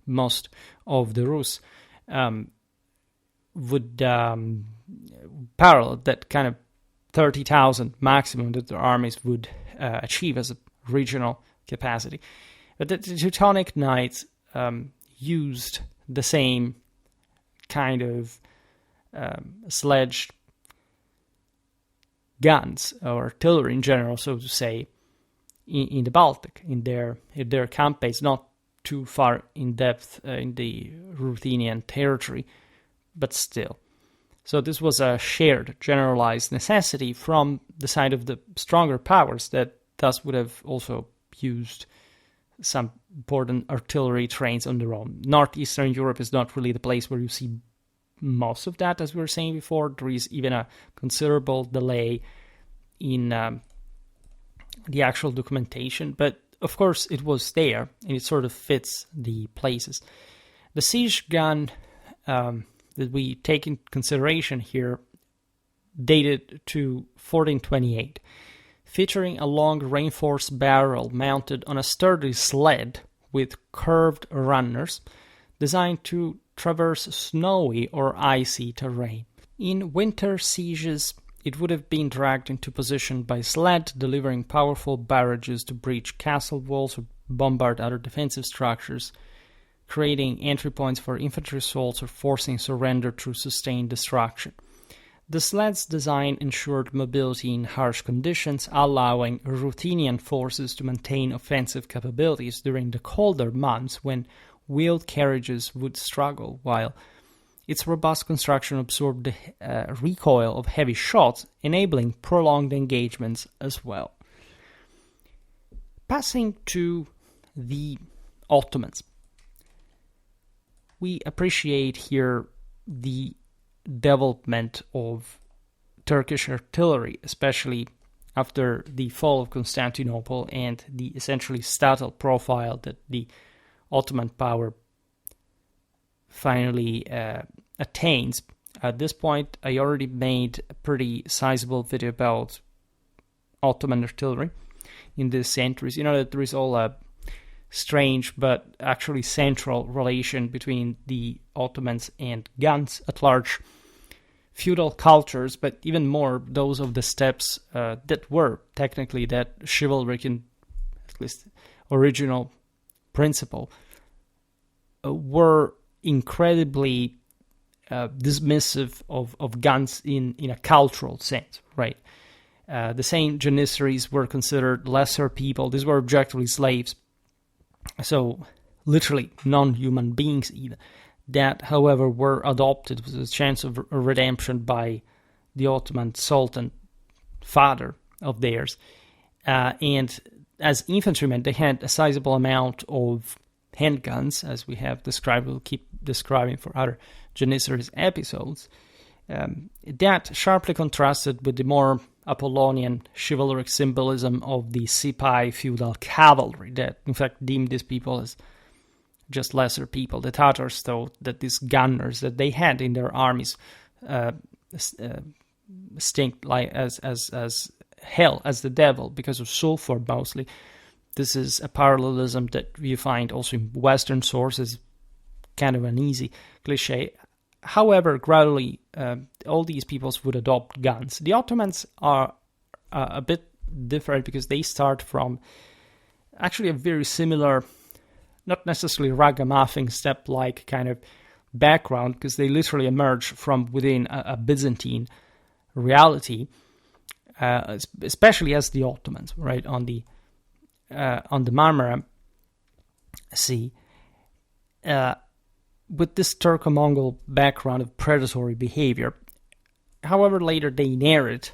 most of the Rus, would parallel that kind of 30,000 maximum that their armies would achieve as a regional capacity. But the Teutonic Knights used the same kind of sledged guns or artillery in general, so to say, in the Baltic, in their campaigns, not too far in depth in the Ruthenian territory, but still. So this was a shared, generalized necessity from the side of the stronger powers that thus would have also used some important artillery trains on their own. Northeastern Europe is not really the place where you see most of that, as we were saying before. There is even a considerable delay in the actual documentation, but of course it was there, and it sort of fits the places. The siege gun that we take in consideration here dated to 1428, featuring a long reinforced barrel mounted on a sturdy sled with curved runners designed to traverse snowy or icy terrain. In winter sieges, it would have been dragged into position by sled, delivering powerful barrages to breach castle walls or bombard other defensive structures, creating entry points for infantry assaults or forcing surrender through sustained destruction. The sled's design ensured mobility in harsh conditions, allowing Ruthenian forces to maintain offensive capabilities during the colder months when wheeled carriages would struggle, while its robust construction absorbed the recoil of heavy shots, enabling prolonged engagements as well. Passing to the Ottomans, we appreciate here the development of Turkish artillery, especially after the fall of Constantinople and the essentially statal profile that the Ottoman power finally attains. At this point, I already made a pretty sizable video about Ottoman artillery in the centuries. You know that there is all a strange but actually central relation between the Ottomans and guns at large, feudal cultures, but even more those of the steppes that were technically that chivalric in at least original principle, were incredibly dismissive of guns in a cultural sense, right? The same janissaries were considered lesser people. These were objectively slaves, so literally non-human beings even, that, however, were adopted with a chance of redemption by the Ottoman Sultan, father of theirs. And as infantrymen, they had a sizable amount of handguns, as we have described. We'll keep describing for other Janissaries episodes. That sharply contrasted with the more Apollonian chivalric symbolism of the Sipahi feudal cavalry that, in fact, deemed these people as just lesser people. The Tatars thought that these gunners that they had in their armies stink like as hell, as the devil, because of sulfur mostly. This is a parallelism that you find also in Western sources, kind of an easy cliche. However, gradually, all these peoples would adopt guns. The Ottomans are a bit different because they start from actually a very similar, not necessarily ragamuffin steppe-like kind of background, because they literally emerge from within a Byzantine reality, especially as the Ottomans, right, on the Marmara Sea, with this Turco-Mongol background of predatory behavior. However, later they inherit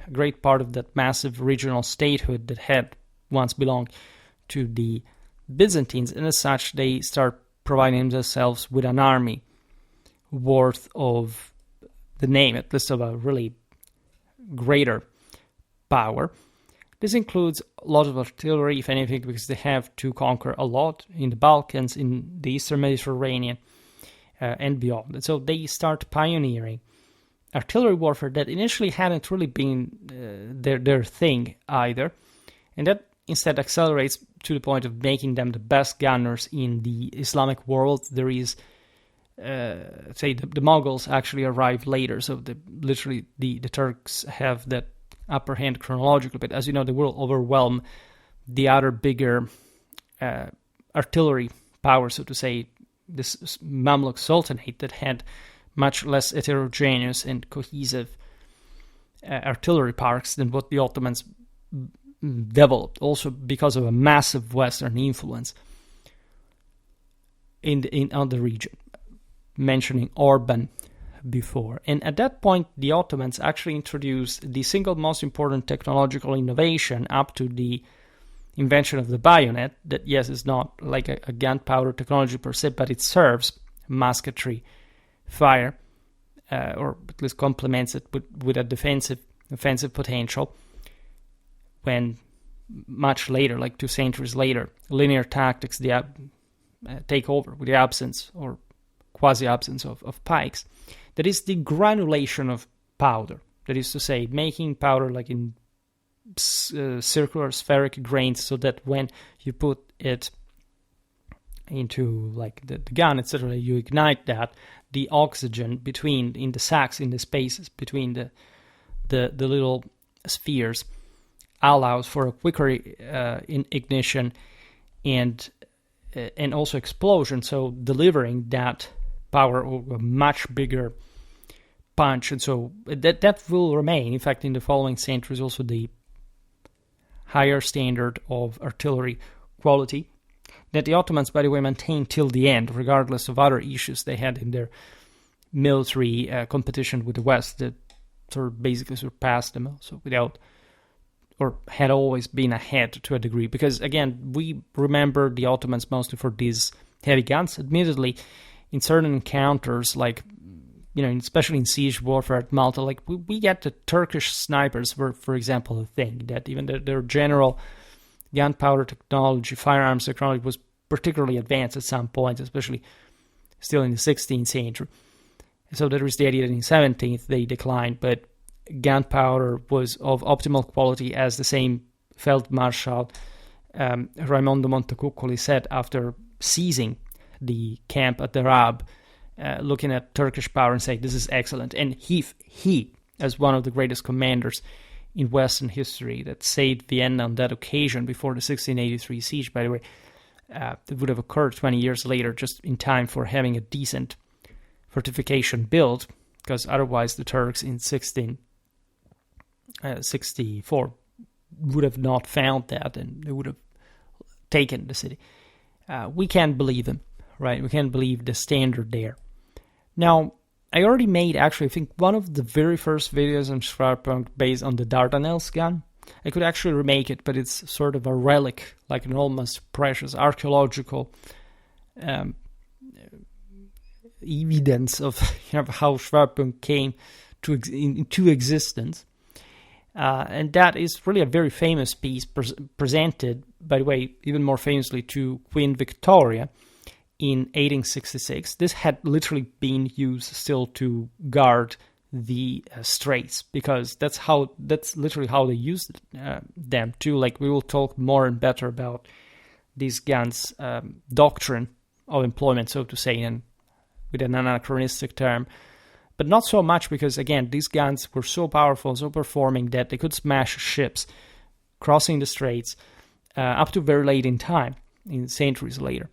a great part of that massive regional statehood that had once belonged to the Byzantines, and as such they start providing themselves with an army worth of the name, at least of a really greater power. This includes a lot of artillery, if anything, because they have to conquer a lot in the Balkans, in the Eastern Mediterranean, and beyond. And so they start pioneering artillery warfare that initially hadn't really been their thing either, and that instead accelerates to the point of making them the best gunners in the Islamic world. There is, the Mongols actually arrive later, so literally the Turks have that upper hand chronologically, but as you know, they will overwhelm the other bigger artillery power, so to say, this Mamluk Sultanate that had much less heterogeneous and cohesive artillery parks than what the Ottomans developed, also because of a massive Western influence on the region, mentioning Orban before. And at that point, the Ottomans actually introduced the single most important technological innovation up to the invention of the bayonet, that, yes, is not like a gunpowder technology per se, but it serves musketry fire, or at least complements it with a offensive potential, when much later, like 2 centuries later, linear tactics take over with the absence or quasi-absence of pikes. That is the granulation of powder. That is to say, making powder like in circular spheric grains, so that when you put it into like the gun, etc., you ignite that, the oxygen in the sacs, in the spaces between the little spheres, allows for a quicker ignition and also explosion, so delivering that power of a much bigger punch. And so that will remain. In fact, in the following centuries, also the higher standard of artillery quality that the Ottomans, by the way, maintained till the end, regardless of other issues they had in their military competition with the West, that sort of basically surpassed them also without, or had always been ahead to a degree. Because again, we remember the Ottomans mostly for these heavy guns. Admittedly, in certain encounters, like, you know, especially in siege warfare at Malta, like we get the Turkish snipers were, for example, a thing that even their general gunpowder technology, firearms technology was particularly advanced at some point, especially still in the 16th century. So there is the idea that in the 17th they declined, but gunpowder was of optimal quality, as the same Feldmarschall Raimondo Montecuccoli said after seizing the camp at the Rab, looking at Turkish power and saying, this is excellent. And he, as one of the greatest commanders in Western history that saved Vienna on that occasion before the 1683 siege, by the way, that would have occurred 20 years later, just in time for having a decent fortification built, because otherwise the Turks in 1664 would have not found that, and they would have taken the city. We can't believe them, right? We can't believe the standard there. Now, I already made, actually, I think one of the very first videos on Schwerpunkt based on the Dardanelles gun. I could actually remake it, but it's sort of a relic, like an almost precious archaeological evidence of, you know, how Schwerpunkt came into existence. And that is really a very famous piece presented, by the way, even more famously to Queen Victoria in 1866. This had literally been used still to guard the straits, because that's literally how they used them too. Like, we will talk more and better about these guns' doctrine of employment, so to say, and with an anachronistic term. But not so much, because again, these guns were so powerful, so performing, that they could smash ships crossing the straits up to very late in time, in centuries later.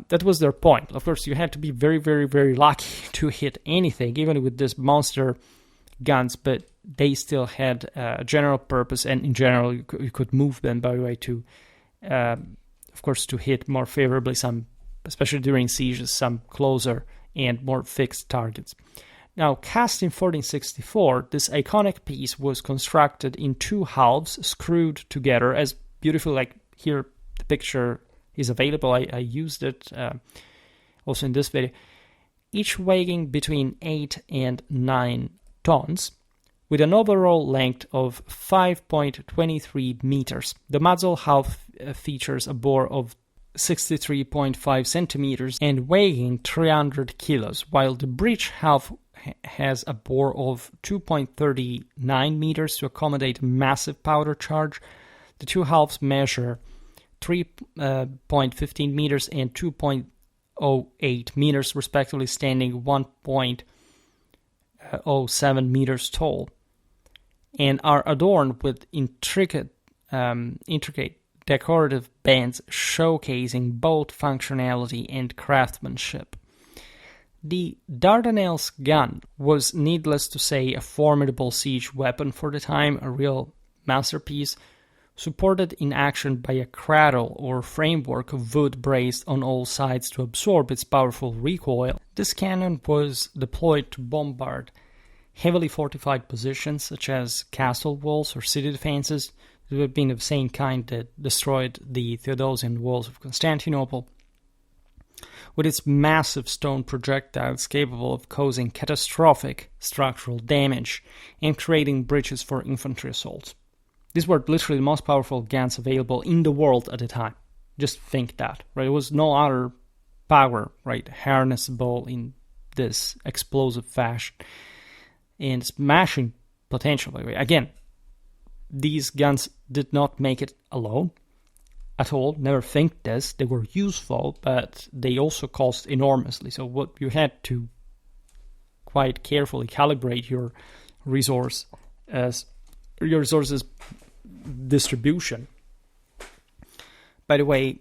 That was their point. Of course, you had to be very, very, very lucky to hit anything, even with these monster guns, but they still had a general purpose, and in general, you could move them, by the way, to, of course, to hit more favorably some, especially during sieges, some closer and more fixed targets. Now, cast in 1464, this iconic piece was constructed in two halves, screwed together, as beautiful, like here, the picture is available. I used it also in this video. Each weighing between 8 and 9 tons, with an overall length of 5.23 meters. The muzzle half features a bore of 63.5 centimeters and weighing 300 kilos, while the breech half has a bore of 2.39 meters to accommodate a massive powder charge. The two halves measure 3.15 meters and 2.08 meters, respectively, standing 1.07 meters tall, and are adorned with intricate decorative bands showcasing both functionality and craftsmanship. The Dardanelles gun was, needless to say, a formidable siege weapon for the time, a real masterpiece, supported in action by a cradle or framework of wood braced on all sides to absorb its powerful recoil. This cannon was deployed to bombard heavily fortified positions such as castle walls or city defenses. It would have been of the same kind that destroyed the Theodosian walls of Constantinople, with its massive stone projectiles capable of causing catastrophic structural damage and creating breaches for infantry assaults. These were literally the most powerful guns available in the world at the time. Just think that, right? There was no other power, right, harnessable in this explosive fashion, and smashing potential. By the way, again, these guns did not make it alone at all. Never think this. They were useful, but they also cost enormously. So what you had to quite carefully calibrate your resources distribution. By the way,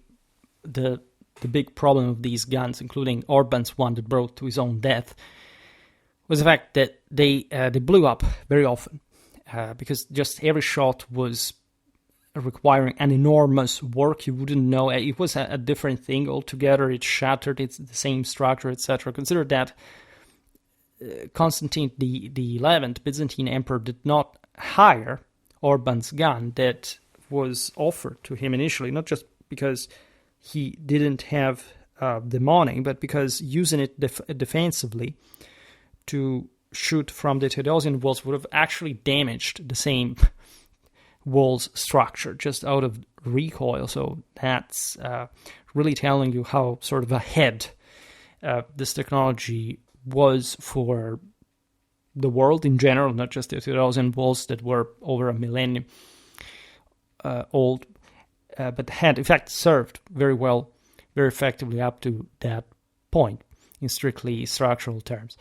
the big problem of these guns, including Orban's one that brought to his own death, was the fact that they blew up very often because just every shot was requiring an enormous work. You wouldn't know. It was a different thing altogether. It shattered. It's the same structure, etc. Consider that Constantine the 11th, Byzantine emperor, did not hire Orban's gun that was offered to him initially, not just because he didn't have the money, but because using it defensively to shoot from the Theodosian walls would have actually damaged the same wall's structure just out of recoil. So that's really telling you how sort of ahead this technology was for the world in general, not just the Theodosian walls that were over a millennium old, but had in fact served very well, very effectively up to that point in strictly structural terms.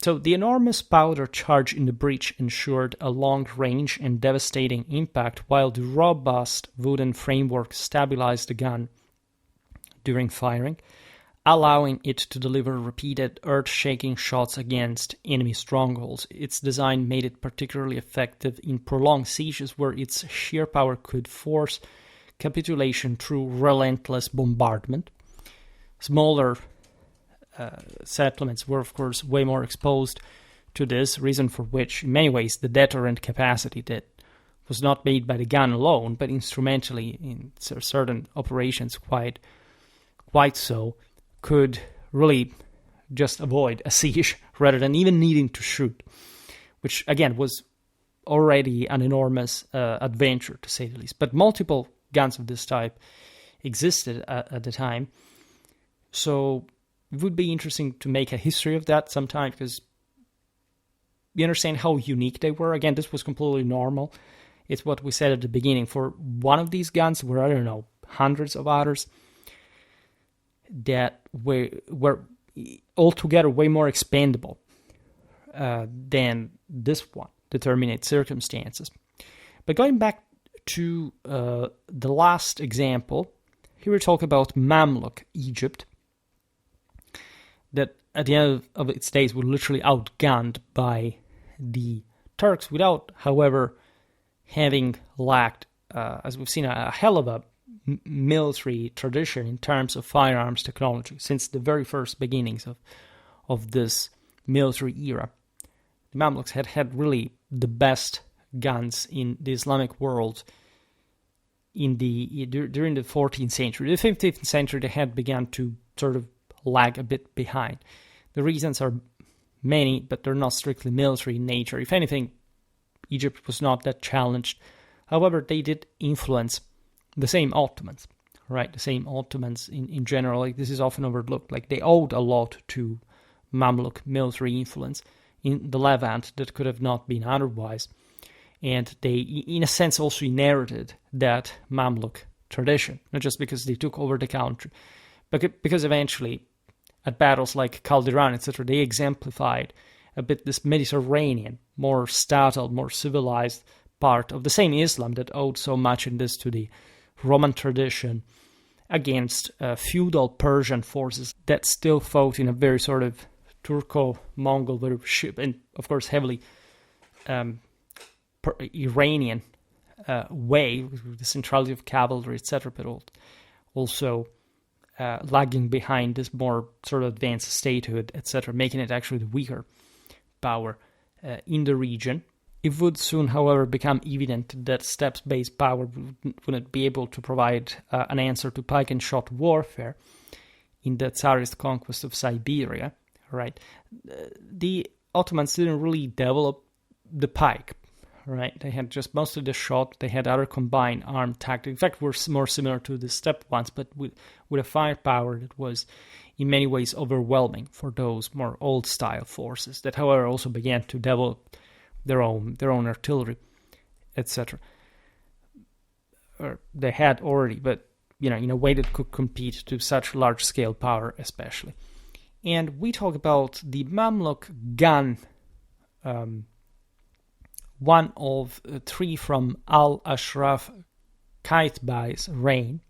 So the enormous powder charge in the breach ensured a long range and devastating impact, while the robust wooden framework stabilized the gun during firing, allowing it to deliver repeated earth-shaking shots against enemy strongholds. Its design made it particularly effective in prolonged sieges where its sheer power could force capitulation through relentless bombardment. Smaller settlements were, of course, way more exposed to this, reason for which, in many ways, the deterrent capacity that was not made by the gun alone, but instrumentally in certain operations quite so, could really just avoid a siege rather than even needing to shoot, which, again, was already an enormous adventure, to say the least. But multiple guns of this type existed at the time, so it would be interesting to make a history of that sometime, because you understand how unique they were. Again, this was completely normal. It's what we said at the beginning. For one of these guns, there were, I don't know, hundreds of others that were altogether way more expendable than this one, determinate circumstances. But going back to the last example, here we talk about Mamluk Egypt, that at the end of its days were literally outgunned by the Turks without, however, having lacked, as we've seen, a hell of a military tradition in terms of firearms technology since the very first beginnings of this military era. The Mamluks had really the best guns in the Islamic world during the 14th century. The 15th century, they had begun to sort of lag a bit behind. The reasons are many, but they're not strictly military in nature. If anything, Egypt was not that challenged. However, they did influence the same Ottomans, right? The same Ottomans in general. Like, this is often overlooked. Like, they owed a lot to Mamluk military influence in the Levant that could have not been otherwise. And they, in a sense, also inherited that Mamluk tradition, not just because they took over the country, but because eventually, at battles like Calderon, etc., they exemplified a bit this Mediterranean, more settled, more civilized part of the same Islam that owed so much in this to the Roman tradition against feudal Persian forces that still fought in a very sort of Turco-Mongol, and of course heavily Iranian way, with the centrality of cavalry, etc., but also lagging behind this more sort of advanced statehood, etc., making it actually the weaker power in the region. It would soon, however, become evident that steppes-based power wouldn't be able to provide an answer to pike and shot warfare in the Tsarist conquest of Siberia. Right, the Ottomans didn't really develop the pike. right? They had just mostly the shot. They had other combined armed tactics. In fact, were more similar to the steppe ones, but with a firepower that was in many ways overwhelming for those more old-style forces that, however, also began to develop their own artillery, etc. Or they had already, but in a way that could compete to such large-scale power, especially. And we talk about the Mamluk gun, one of three from Al-Ashraf Qaitbai's reign,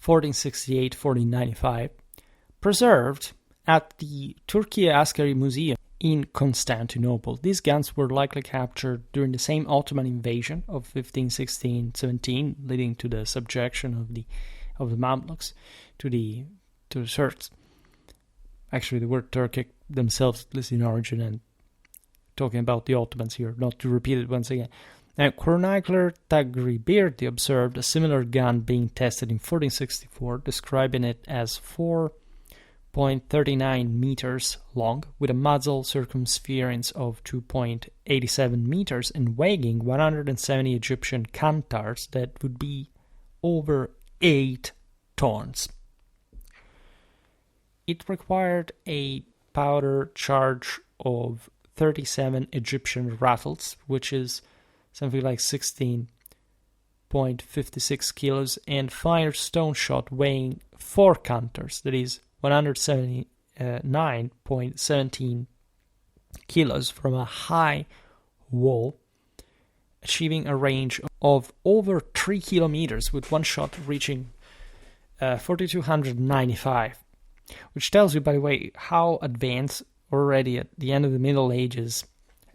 1468-1495, preserved at the Turkiye Askeri Museum in Constantinople. These guns were likely captured during the same Ottoman invasion of 1516-17, leading to the subjection of the Mamluks to the Turks. Actually, the word Turkic themselves is in origin, and talking about the Ottomans here, not to repeat it once again. Now, chronicler Tagribirti observed a similar gun being tested in 1464, describing it as 4.39 meters long, with a muzzle circumference of 2.87 meters and weighing 170 Egyptian kantars, that would be over 8 tons. It required a powder charge of 37 Egyptian rattles, which is something like 16.56 kilos, and fire stone shot weighing 4 kantars, that is 179.17 kilos, from a high wall, achieving a range of over 3 kilometers, with one shot reaching 4,295, which tells you, by the way, how advanced already at the end of the Middle Ages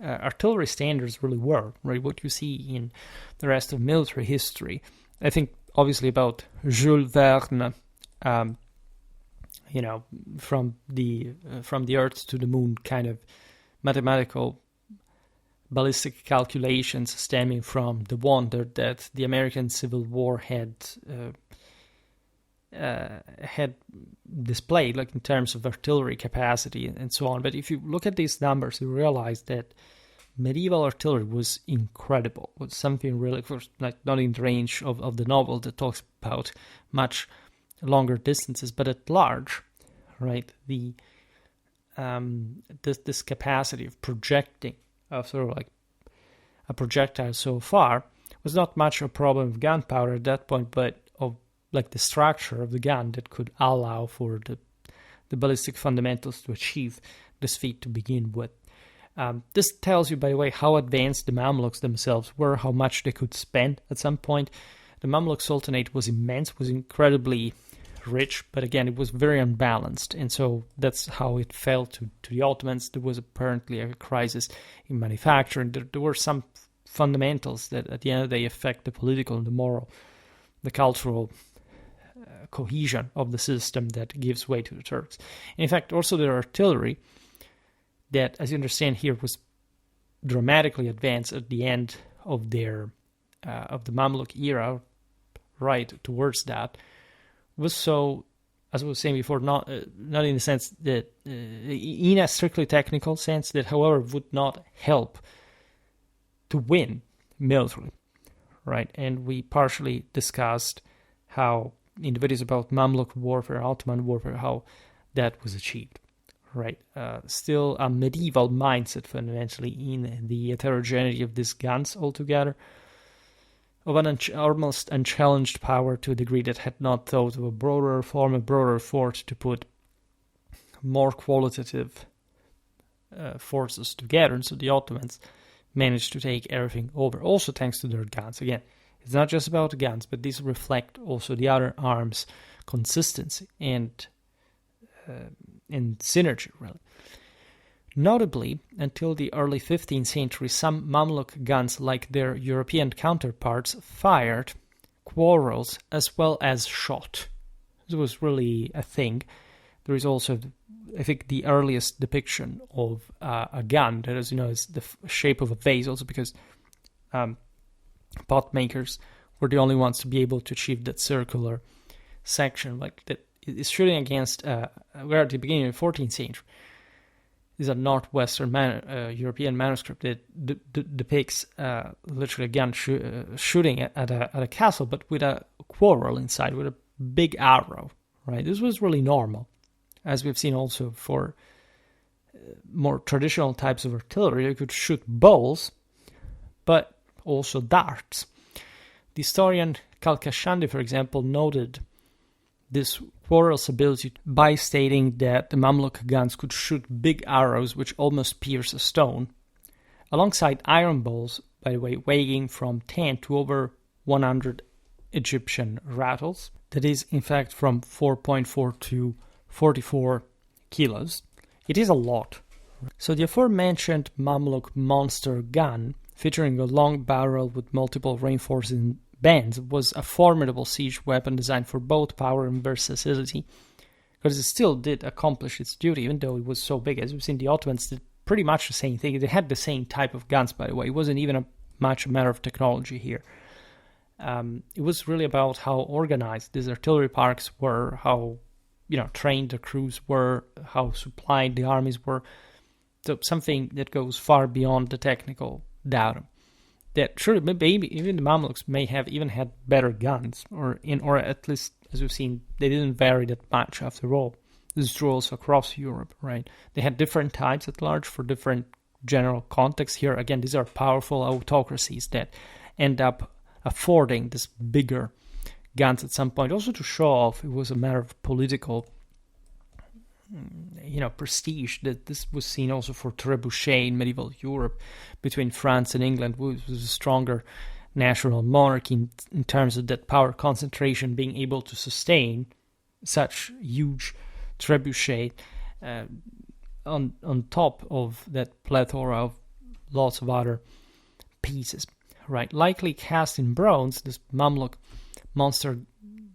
artillery standards really were, right? What you see in the rest of military history. I think obviously about Jules Verne, from the Earth to the Moon kind of mathematical ballistic calculations stemming from the wonder that the American Civil War had displayed, like in terms of artillery capacity and so on. But if you look at these numbers, you realize that medieval artillery was incredible. It was something really, of course, not in the range of the novel that talks about much longer distances, but at large, right? The this capacity of projecting, sort of like a projectile so far, was not much a problem of gunpowder at that point, but of like the structure of the gun that could allow for the ballistic fundamentals to achieve this feat to begin with. This tells you, by the way, how advanced the Mamluks themselves were, how much they could spend at some point. The Mamluk Sultanate was immense, was incredibly rich, but again, it was very unbalanced, and so that's how it fell to the Ottomans. There was apparently a crisis in manufacturing. There were some fundamentals that at the end of the day affect the political and the moral, the cultural cohesion of the system that gives way to the Turks. And in fact, also their artillery, that, as you understand here, was dramatically advanced at the end of their of the Mamluk era, right towards that, was so, as I was saying before, not in the sense that, in a strictly technical sense, that, however, would not help to win militarily, right? And we partially discussed how, in the videos about Mamluk warfare, Ottoman warfare, how that was achieved, right? Still a medieval mindset, fundamentally, in the heterogeneity of these guns altogether, of an almost unchallenged power to a degree that had not thought of a broader effort to put more qualitative forces together. And so the Ottomans managed to take everything over, also thanks to their guns. Again, it's not just about the guns, but these reflect also the other arms' consistency and synergy, really. Notably, until the early 15th century, some Mamluk guns, like their European counterparts, fired quarrels as well as shot. This was really a thing. There is also, I think, the earliest depiction of a gun that, as you know, is the shape of a vase, also because pot makers were the only ones to be able to achieve that circular section, like that is shooting against, we're at the beginning of the 14th century. is a northwestern European manuscript that depicts literally a gun shooting at a castle, but with a quarrel inside, with a big arrow, right? This was really normal, as we've seen also for more traditional types of artillery. You could shoot bowls, but also darts. The historian Kalkashandi, for example, noted this quarrel's ability by stating that the Mamluk guns could shoot big arrows which almost pierce a stone, alongside iron bowls, by the way, weighing from 10 to over 100 Egyptian rattles. That is, in fact, from 4.4 to 44 kilos. It is a lot. So the aforementioned Mamluk monster gun, featuring a long barrel with multiple reinforcing bands, was a formidable siege weapon designed for both power and versatility, because it still did accomplish its duty, even though it was so big. As we've seen, the Ottomans did pretty much the same thing. They had the same type of guns, by the way. It wasn't even much a matter of technology here. It was really about how organized these artillery parks were, how trained the crews were, how supplied the armies were. So something that goes far beyond the technical data. That sure, maybe even the Mamluks may have even had better guns, or at least, as we've seen, they didn't vary that much after all. This is true also across Europe, right? They had different types at large for different general contexts. Here, again, these are powerful autocracies that end up affording this bigger guns at some point. Also to show off, it was a matter of political prestige, that this was seen also for trebuchet in medieval Europe between France and England, which was a stronger national monarchy in terms of that power concentration, being able to sustain such huge trebuchet on top of that plethora of lots of other pieces, right? Likely cast in bronze, this Mamluk monster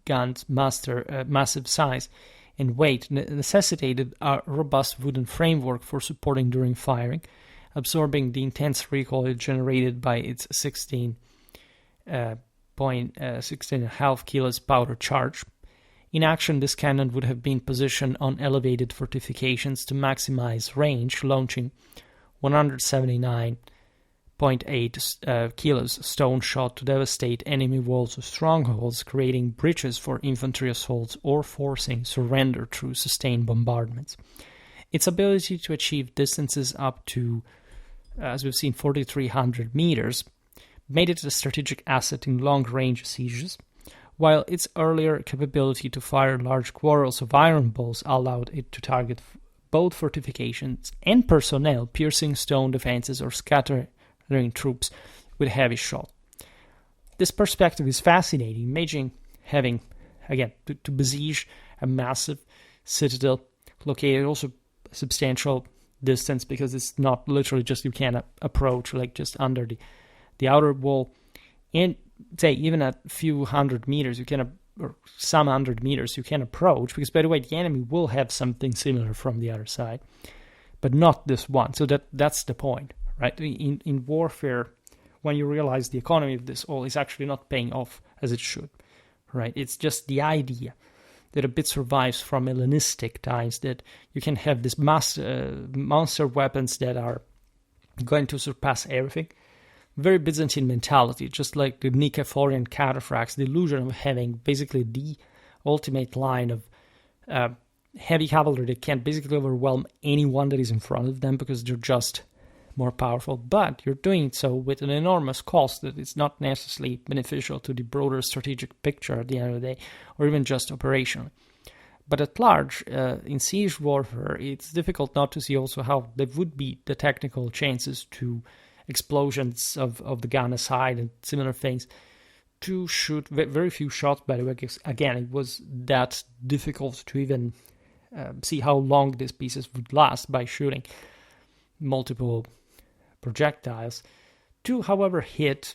gun's massive size and weight necessitated a robust wooden framework for supporting during firing, absorbing the intense recoil generated by its 16.5 kilos powder charge. In action, this cannon would have been positioned on elevated fortifications to maximize range, launching 179.8 kilos stone shot to devastate enemy walls or strongholds, creating breaches for infantry assaults or forcing surrender through sustained bombardments. Its ability to achieve distances up to, as we've seen, 4,300 meters, made it a strategic asset in long-range sieges, while its earlier capability to fire large quarrels of iron balls allowed it to target both fortifications and personnel, piercing stone defenses or scattering troops with heavy shot. This perspective is fascinating, imagine having, again, to besiege a massive citadel located also a substantial distance, because it's not literally just you can approach like just under the outer wall, and say even at a few hundred meters you can, or some hundred meters you can approach, because by the way the enemy will have something similar from the other side, but not this one. So that's the point, right? In warfare, when you realize the economy of this all is actually not paying off as it should, right? It's just the idea that a bit survives from Hellenistic times, that you can have these monster weapons that are going to surpass everything. Very Byzantine mentality, just like the Nicephorian cataphracts, the illusion of having basically the ultimate line of heavy cavalry that can basically overwhelm anyone that is in front of them because they're just more powerful. But you're doing so with an enormous cost that is not necessarily beneficial to the broader strategic picture at the end of the day, or even just operationally. But at large, in siege warfare, it's difficult not to see also how there would be the technical chances to explosions of the gun aside and similar things, to shoot very few shots, by the way, because again, it was that difficult to even see how long these pieces would last by shooting multiple projectiles, to, however, hit,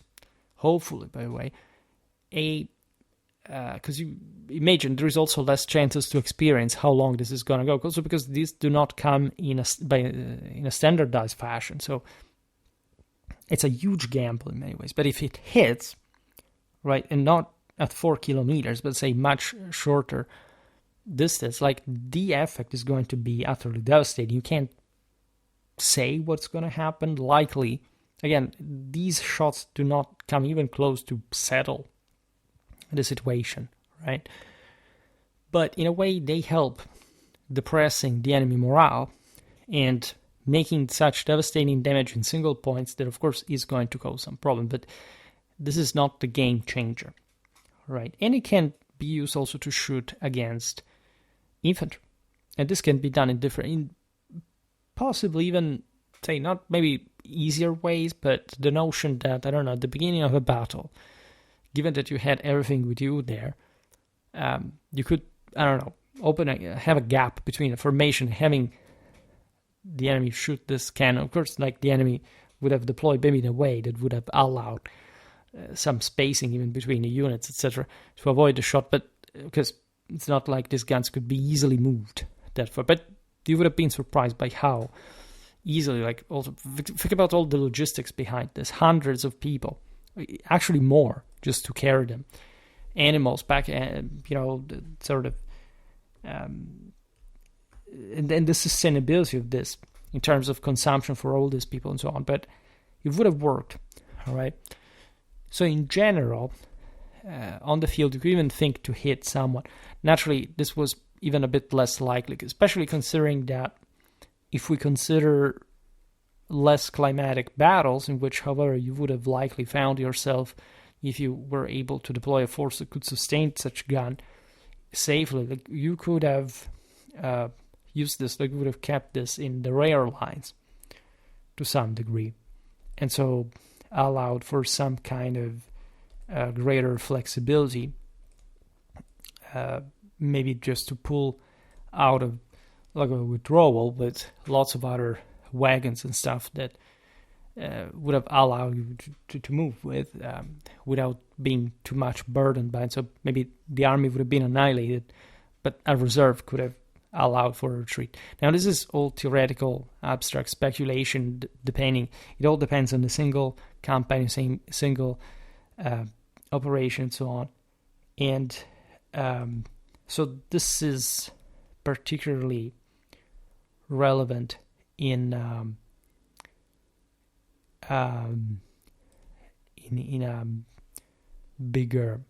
hopefully, by the way, because you imagine there is also less chances to experience how long this is going to go, also because these do not come in a standardized fashion, so it's a huge gamble in many ways. But if it hits, right, and not at 4 kilometers, but say much shorter distance, like the effect is going to be utterly devastating. You can't say what's going to happen. Likely, again, these shots do not come even close to settle the situation, right? But in a way, they help depressing the enemy morale and making such devastating damage in single points that, of course, is going to cause some problem. But this is not the game changer, right? And it can be used also to shoot against infantry. And this can be done in possibly even, say, not maybe easier ways, but the notion that, I don't know, at the beginning of a battle, given that you had everything with you there, you could, I don't know, have a gap between a formation, having the enemy shoot this cannon. Of course, like the enemy would have deployed maybe in a way that would have allowed some spacing even between the units, etc., to avoid the shot. But because it's not like these guns could be easily moved that far. But you would have been surprised by how easily, like, also think about all the logistics behind this. Hundreds of people, actually more, just to carry them. Animals back, sort of, and then the sustainability of this in terms of consumption for all these people and so on. But it would have worked, all right? So in general, on the field, you could even think to hit someone. Naturally, this was even a bit less likely, especially considering that if we consider less climatic battles, in which, however, you would have likely found yourself if you were able to deploy a force that could sustain such a gun safely, like you could have used this, like you would have kept this in the rear lines to some degree, and so allowed for some kind of greater flexibility, maybe just to pull out of like a withdrawal with lots of other wagons and stuff that would have allowed you to move with without being too much burdened by it. So maybe the army would have been annihilated, but a reserve could have allowed for a retreat. Now, this is all theoretical, abstract speculation, depending. It all depends on the single campaign, single operation, and so on. And so this is particularly relevant in a bigger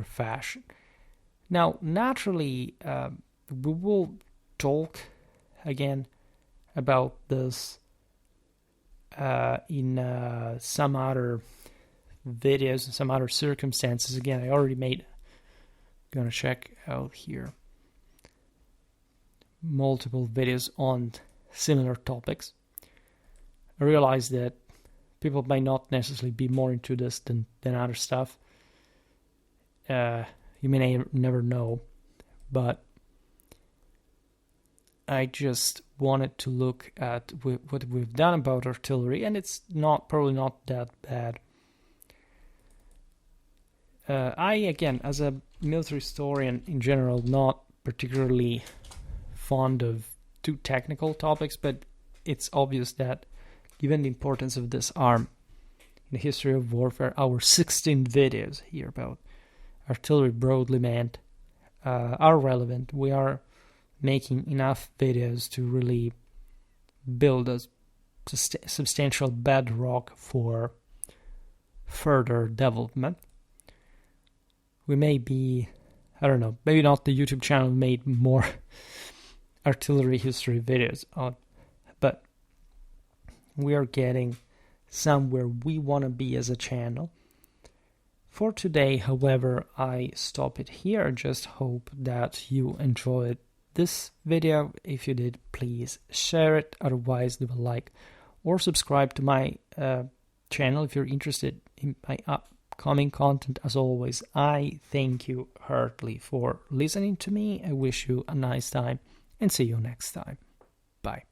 fashion. Now, naturally, we will talk again about this in some other videos and some other circumstances. Again, I already gonna check out here multiple videos on similar topics. I realize that people might not necessarily be more into this than other stuff. You may never know, but I just wanted to look at what we've done about artillery, and it's probably not that bad. I, again, as a military historian in general, not particularly fond of too technical topics, but it's obvious that given the importance of this arm in the history of warfare, our 16 videos here about artillery broadly meant are relevant. We are making enough videos to really build a substantial bedrock for further development. We may be, I don't know, maybe not the YouTube channel made more artillery history videos on, but we are getting somewhere we want to be as a channel. For today, however, I stop it here. Just hope that you enjoyed this video. If you did, please share it. Otherwise, leave a like or subscribe to my channel if you're interested in my upcoming content. As always, I thank you heartily for listening to me. I wish you a nice time and see you next time. Bye.